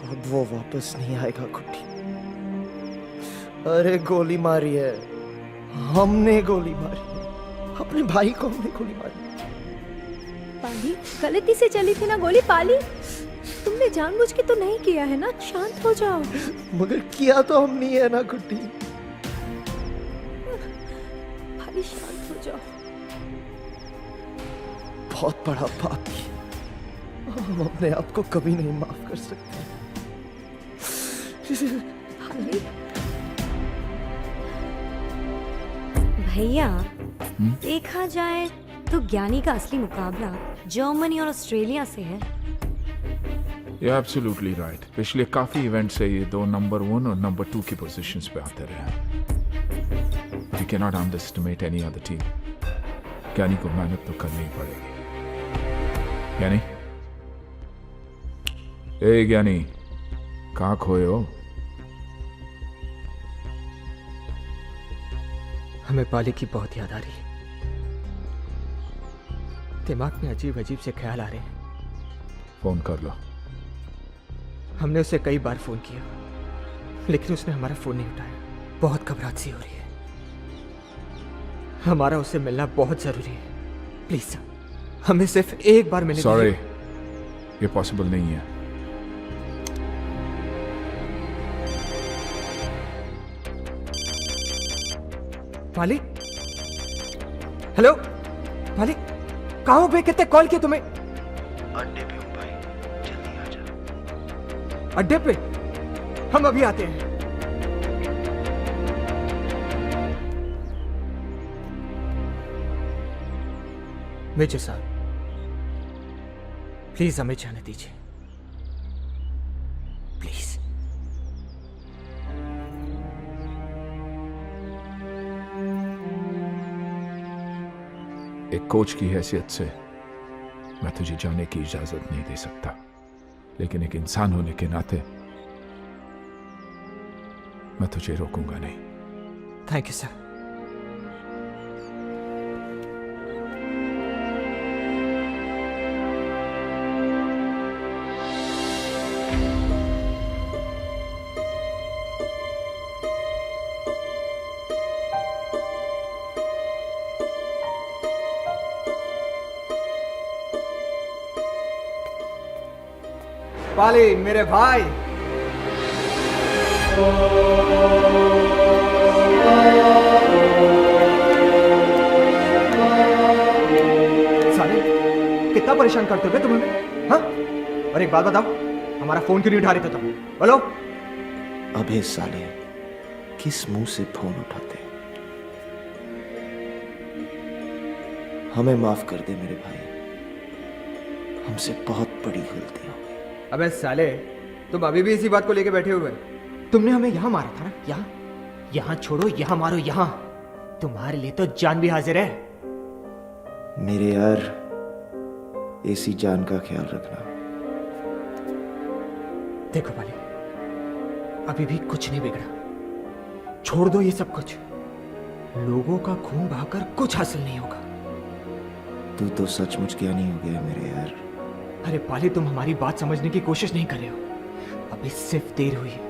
अब वो वापस नहीं आएगा कुट्टी। अरे गोली मारी है, हमने गोली मारी है, अपने भाई को हमने गोली मारी। पाली गलती से चली थी ना गोली। पाली तुमने जानबूझ के तो नहीं किया है ना? शांत हो जाओ। मगर किया तो हम नहीं है ना कुट्टी। पाली शांत हो जाओ। बहुत बड़ा पाप किया, हम अपने आप को कभी नहीं माफ कर सकते। पाली भैया, देखा जाए तो ज्ञानी का असली मुकाबला जर्मनी और ऑस्ट्रेलिया से है। You're absolutely right. पिछले काफी इवेंट से ये दो नंबर 1 और नंबर 2 की पोजीशंस पे आते रहे। We cannot underestimate any other team. ज्ञानी को मेहनत तो करनी ही पड़ेगी। ज्ञानी, ए ज्ञानी, कहाँ खोए हो? हमें पाली की बहुत याद आ रही है। दिमाग में अजीब अजीब से ख्याल आ रहे हैं। फोन कर लो। हमने उसे कई बार फोन किया, लेकिन उसने हमारा फोन नहीं उठाया। बहुत घबराहट सी हो रही है। हमारा उससे मिलना बहुत जरूरी है। प्लीज हमें सिर्फ एक बार मिलने सॉरी, ये पॉसिबल नहीं है। पाली, हेलो पाली, कहाँ हो बे? कितने कॉल किए तुम्हें? अड्डे पे हूँ भाई, जल्दी आ जा। अड्डे पे? हम अभी आते हैं। मेजर साहब, प्लीज हमें जाने दीजिए। प्लीज। एक कोच की हैसियत से मैं तुझे जाने की इजाजत नहीं दे सकता, लेकिन एक इंसान होने के नाते मैं तुझे रोकूंगा नहीं। Thank you sir. पाली मेरे भाई, साले कितना परेशान करते हो तुम हमें? हाँ? और एक बात बताओ, हमारा फोन क्यों नहीं उठा रहे थे तुम? बोलो। अबे साले, किस मुंह से फोन उठाते? हमें माफ कर दे मेरे भाई, हमसे बहुत बड़ी गलती हो गई। अबे साले, तुम अभी भी इसी बात को लेके बैठे हुए? तुमने हमें यहाँ मारा था ना? यहाँ यहाँ छोड़ो, यहाँ मारो, यहाँ। तुम्हारे लिए तो जान भी हाजिर है। मेरे यार, ऐसी जान का ख्याल रखना। देखो पाली, अभी भी कुछ नहीं बिगड़ा। छोड़ दो ये सब कुछ। लोगों का खून बहाकर कुछ हासिल नहीं होगा। तू तो सचमुच ज्ञानी हो गया मेरे यार। अरे पाली, तुम हमारी बात समझने की कोशिश नहीं कर रहे हो। अभी सिर्फ देर हुई है,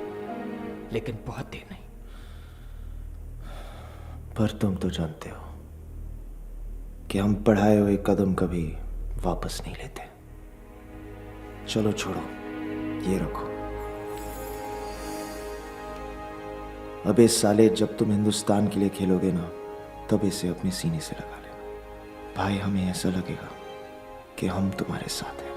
लेकिन बहुत देर नहीं। पर तुम तो जानते हो कि हम बढ़ाए हुए कदम कभी वापस नहीं लेते। चलो छोड़ो, ये रखो। अबे साले, जब तुम हिंदुस्तान के लिए खेलोगे ना, तब इसे अपने सीने से लगा लेना भाई। हमें ऐसा लगेगा कि हम तुम्हारे साथ हैं।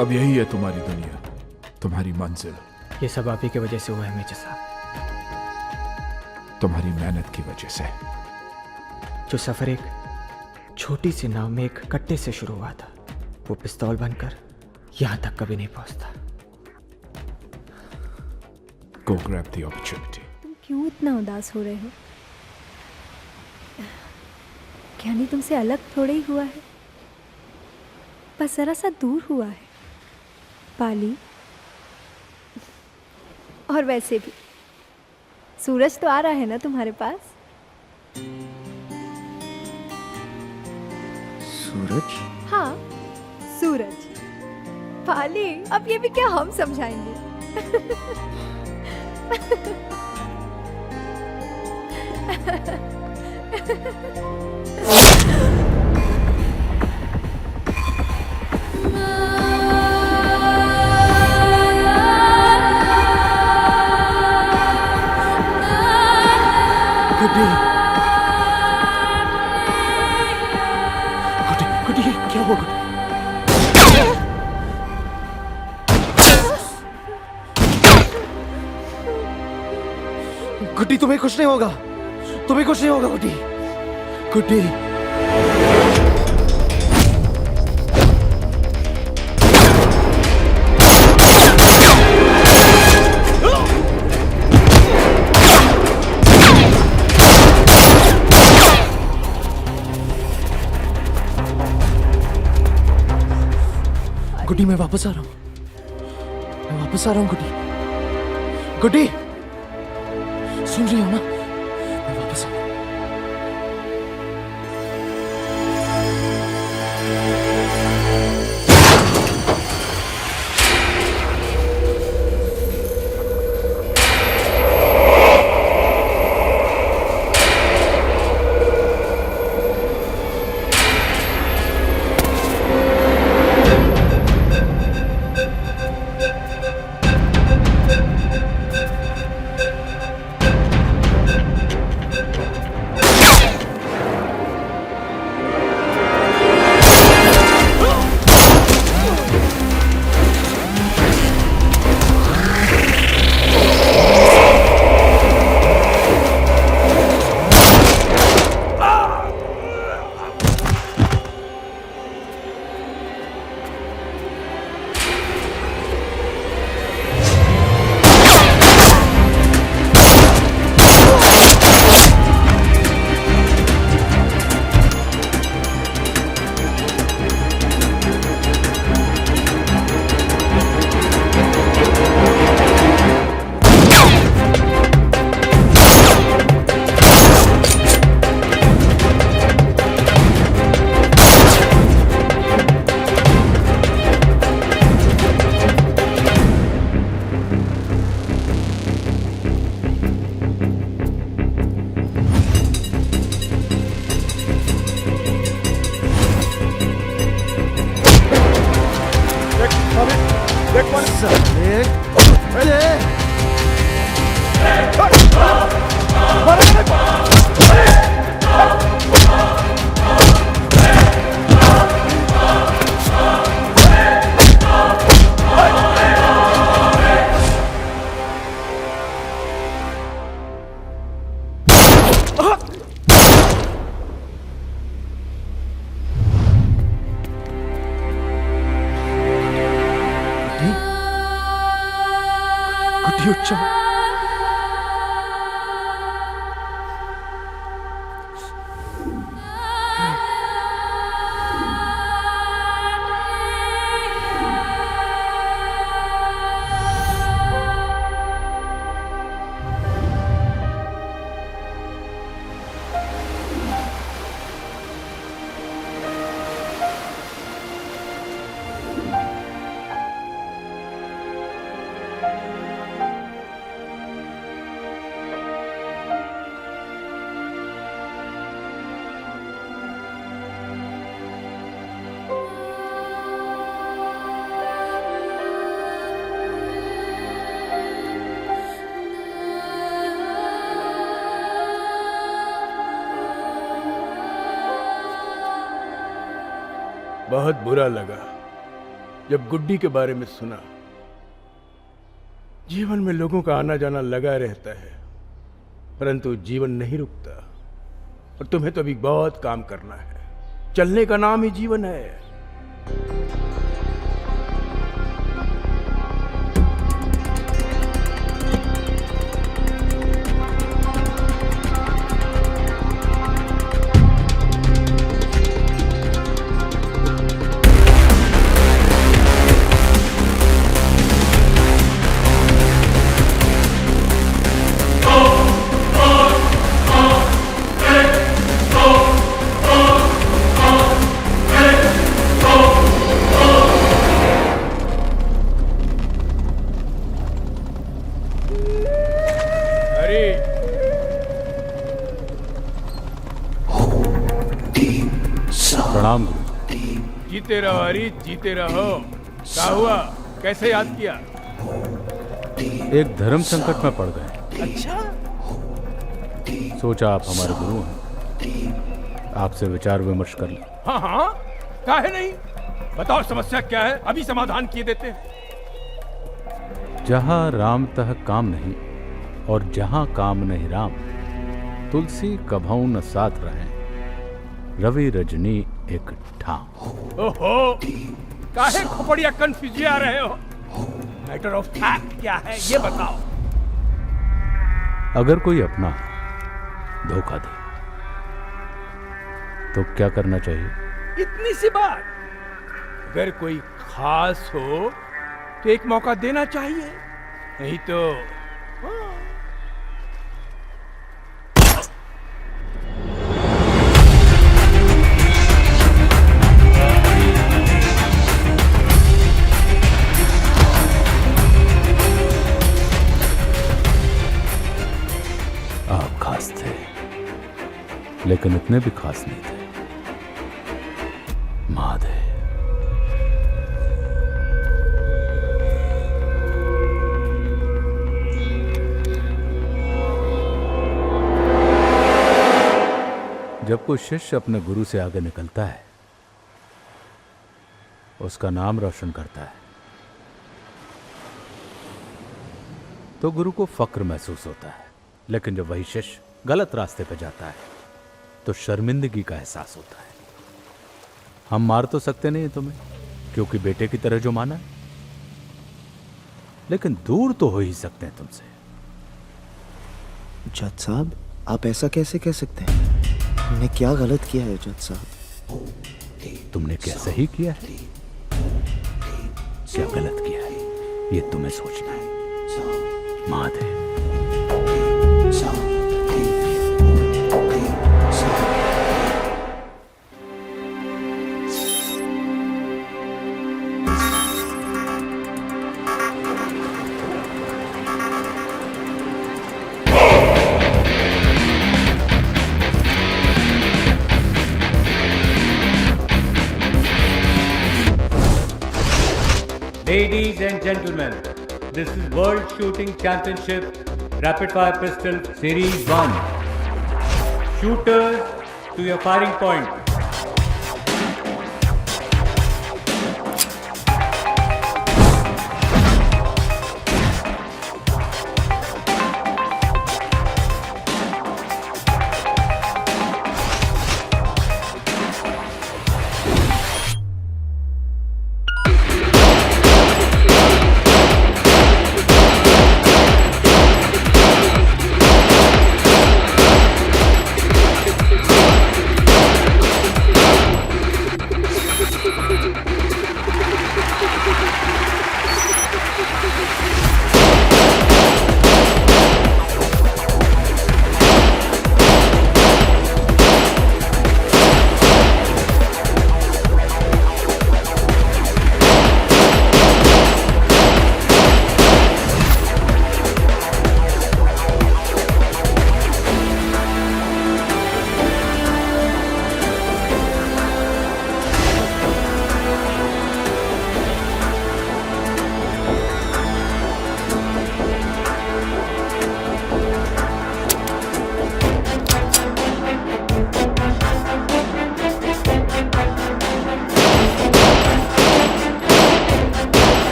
अब यही है तुम्हारी दुनिया, तुम्हारी मंजिल। ये सब आप ही की वजह से हुआ है मेजर साहब, तुम्हारी मेहनत की वजह से। जो सफर एक छोटी सी नाव में एक कट्टे से शुरू हुआ था, वो पिस्तौल बनकर यहां तक कभी नहीं पहुंचता। Go grab the opportunity. तुम क्यों इतना उदास हो रहे हो? ज्ञानी तुमसे अलग थोड़े ही हुआ है, बस जरा सा दूर हुआ है। पाली, और वैसे भी सूरज तो आ रहा है ना तुम्हारे पास। सूरज? हाँ, सूरज। पाली, अब ये भी क्या हम समझाएंगे? गुड्डी, गुड्डी, गुड्डी, ये क्या हुआ गुड्डी? गुड्डी, तुम्हें कुछ नहीं होगा, तुम्हें कुछ नहीं होगा गुड्डी। गुड्डी, गुड्डी, मैं वापस आ रहा हूँ, मैं वापस आ रहा हूँ गुड्डी। गुड्डी, सुन रही हो ना? मैं वापस आ रहा हूँ। बहुत बुरा लगा जब गुड्डी के बारे में सुना। जीवन में लोगों का आना जाना लगा रहता है, परंतु जीवन नहीं रुकता। और तुम्हें तो अभी बहुत काम करना है। चलने का नाम ही जीवन है। प्रणाम गुरु। जीते रहो हरी, जीते रहो। क्या हुआ, कैसे याद किया? एक धर्म संकट में पड़ गए। अच्छा, सोचा आप हमारे गुरु हैं, आपसे विचार विमर्श कर लें। हाँ हाँ, काहे नहीं, बताओ समस्या क्या है, अभी समाधान किए देते हैं। जहां राम तह काम नहीं और जहां काम नहीं राम, तुलसी कभऊ न साथ रहे, रवि रजनी एक ठाम। ओहो, काहे खोपड़िया कंफ्यूज आ रहे हो? मैटर ऑफ फैक्ट क्या है ये बताओ। अगर कोई अपना धोखा दे तो क्या करना चाहिए? इतनी सी बात, अगर कोई खास हो तो एक मौका देना चाहिए, नहीं तो आप खास थे, लेकिन इतने भी खास नहीं थे। महादेव। जब कोई शिष्य अपने गुरु से आगे निकलता है, उसका नाम रोशन करता है, तो गुरु को फक्र महसूस होता है। लेकिन जब वही शिष्य गलत रास्ते पर जाता है तो शर्मिंदगी का एहसास होता है। हम मार तो सकते नहीं तुम्हें, क्योंकि बेटे की तरह जो माना है, लेकिन दूर तो हो ही सकते हैं तुमसे। जज साहब, आप ऐसा कैसे कह सकते हैं? हमने क्या गलत किया है जज साहब? तुमने क्या सही किया है, क्या गलत किया है, ये तुम्हें सोचना है। Mahadev. Ladies and gentlemen, this is World Shooting Championship Rapid Fire Pistol Series 1. Shooters to your firing point.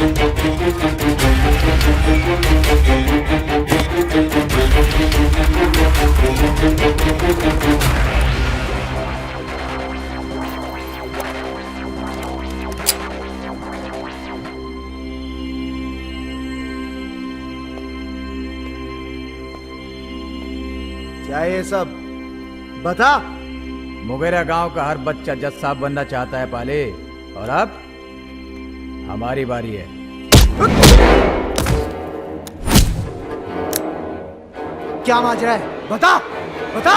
क्या ये सब बता। मुगेरा गांव का हर बच्चा जज साहब बनना चाहता है पाले, और अब हमारी बारी है। क्या माजरा है, बता बता।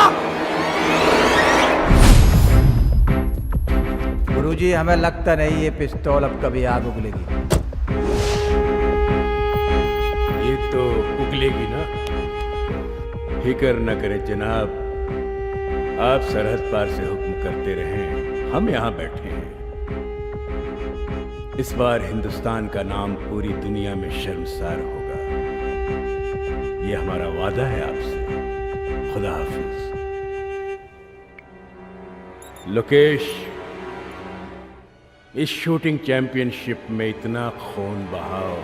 गुरुजी, हमें लगता नहीं ये पिस्तौल अब कभी आग उगलेगी। ये तो उगलेगी ना, फिक्र न करें जनाब, आप सरहद पार से हुक्म करते रहें, हम यहाँ बैठे हैं। इस बार हिंदुस्तान का नाम पूरी दुनिया में शर्मसार होगा, ये हमारा वादा है आपसे। खुदा हाफिज। लोकेश, इस शूटिंग चैंपियनशिप में इतना खून बहाओ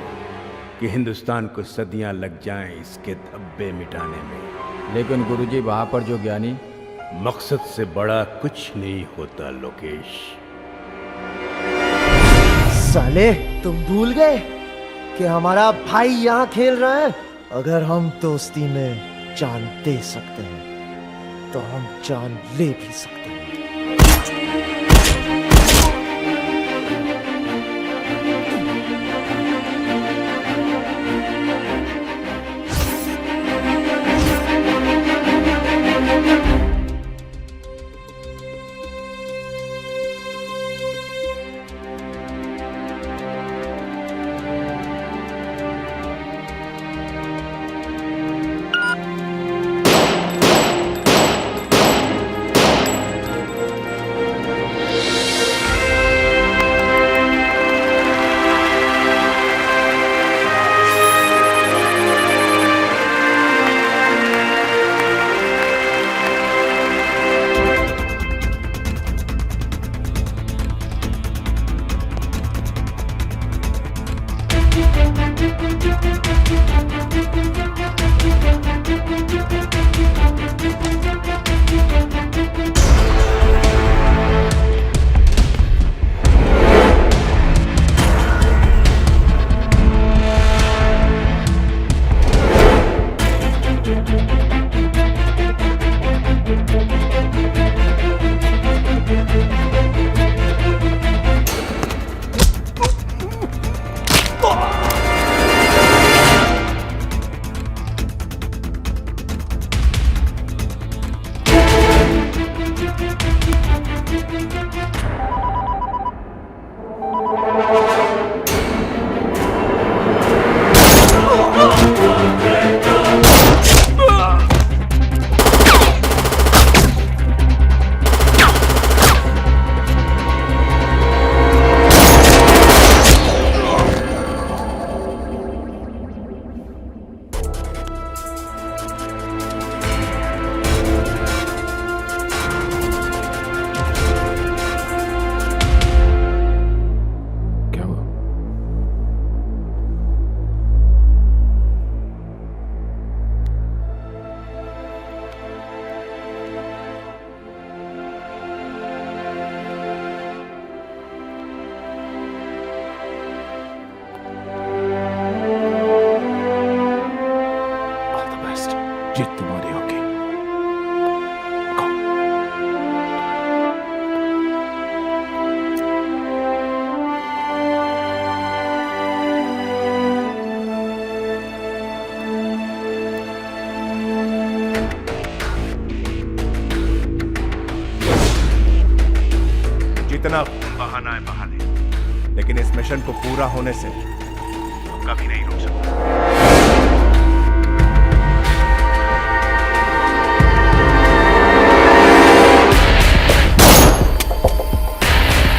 कि हिंदुस्तान को सदियां लग जाएं इसके धब्बे मिटाने में। लेकिन गुरुजी, वहां पर जो ज्ञानी, मकसद से बड़ा कुछ नहीं होता लोकेश। साले, तुम भूल गए कि हमारा भाई यहाँ खेल रहा है। अगर हम दोस्ती में जान दे सकते हैं तो हम जान ले भी सकते हैं। जीत तुम्हारी होगी। जितना बहाना है बहा ले, लेकिन इस मिशन को पूरा होने से कभी नहीं रोक सकता।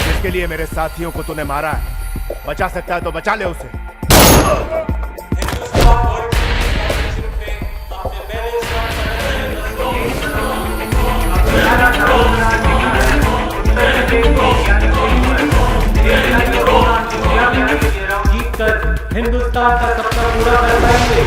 जिसके लिए मेरे साथियों को तूने मारा है, बचा सकता है तो बचा ले उसे। जीत कर हिंदुस्तान का सपना पूरा कर पाएंगे।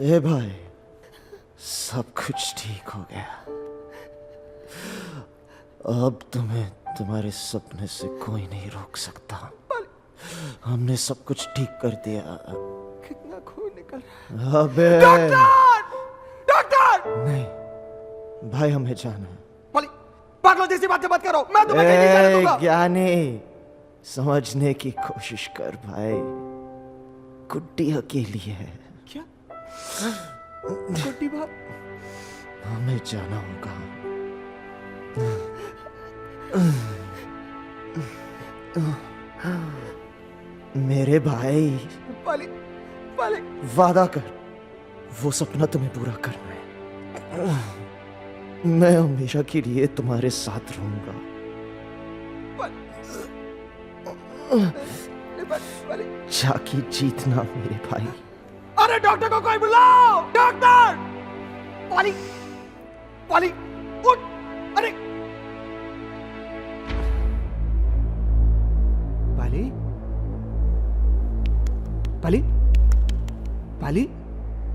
ए भाई, सब कुछ ठीक हो गया। अब तुम्हें तुम्हारे सपने से कोई नहीं रोक सकता। हमने सब कुछ ठीक कर दिया। कितना खून निकल रहा है। अबे डॉक्टर! नहीं भाई, हमें जाना है। पागलों जैसी बातें मत करो, मैं तुम्हें कहीं नहीं जाने दूंगा। ज्ञानी, समझने की कोशिश कर भाई। गुड्डी अकेली है। क्या? गुड्डी बात? हमें जाना होगा। मेरे भाई, पाले वादा कर, वो सपना तुम्हें पूरा करना है। मैं हमेशा के लिए तुम्हारे साथ रहूंगा। जाके जीतना मेरे भाई। अरे डॉक्टर को कोई बुलाओ! डॉक्टर! पाली उठ! अरे पाली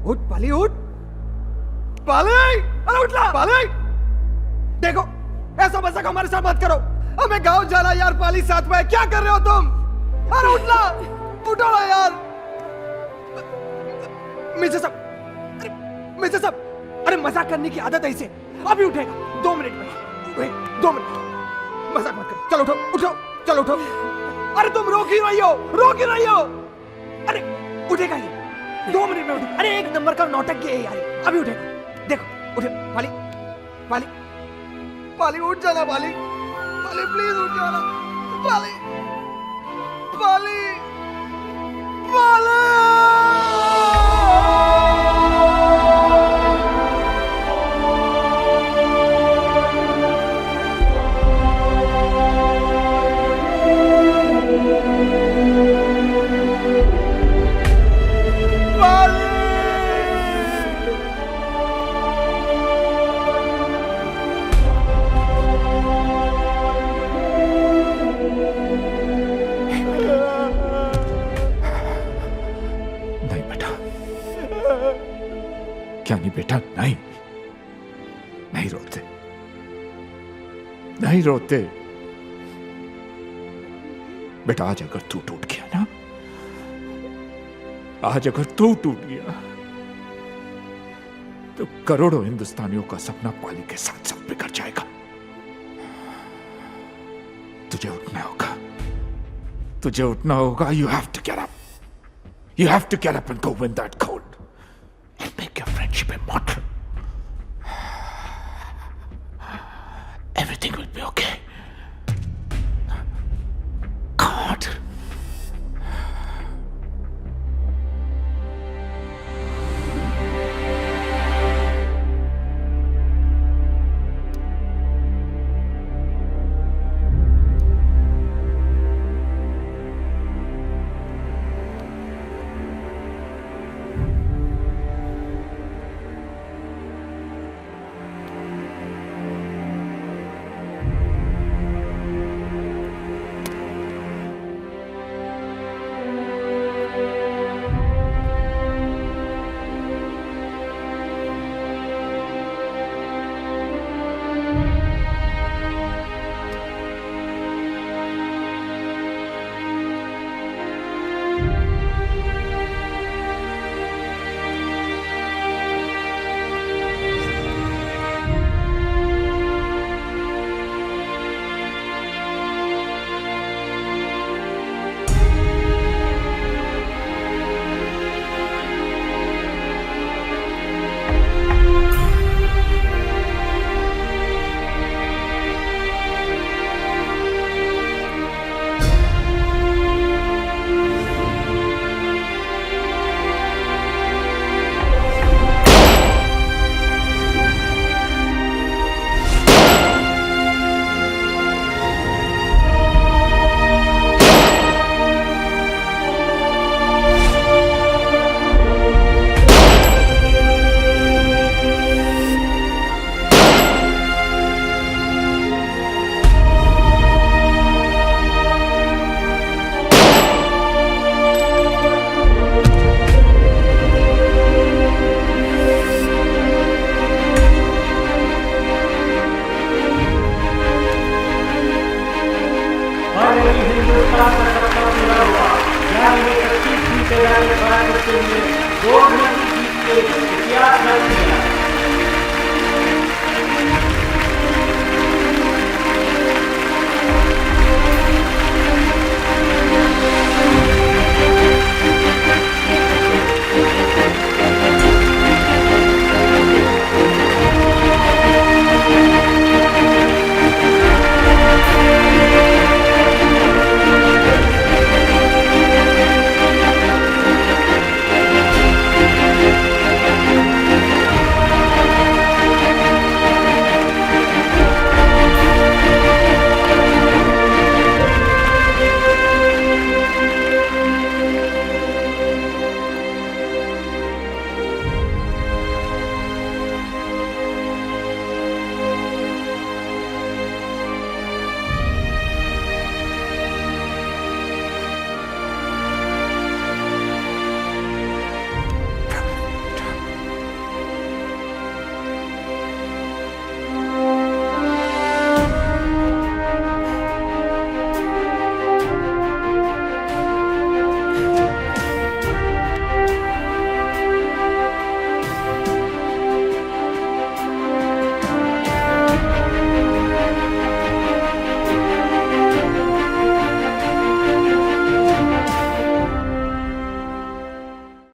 उठ! पाली उठ! अरे उठ ला! पाली देखो, ऐसा मजाक हमारे साथ मत करो। हमें गांव जाना यार। पाली साथ में क्या कर रहे हो तुम? अरे उठ ला! उठो ना यार। मिर्जा साहब, अरे मजाक करने की आदत है इसे। अभी उठेगा 2 मिनट में। 2 मिनट, मजाक मत करो। चलो उठो, चलो उठो। अरे तुम रोक ही रही हो। अरे उठेगा ये 2 मिनट में। उठे। अरे 1 नंबर का नौटंकी है यार। अभी उठेगा, देखो। उठे पाली उठ जाना। पाली प्लीज उठ जाना। पाली बेटा, नहीं रोते बेटा। आज अगर तू टूट गया ना, तो करोड़ों हिंदुस्तानियों का सपना पाली के साथ साथ बिखर जाएगा। तुझे उठना होगा। You have to get up. You have to get up and go win that gold and make your friendship immortal. Everything will be okay. God. इतिहास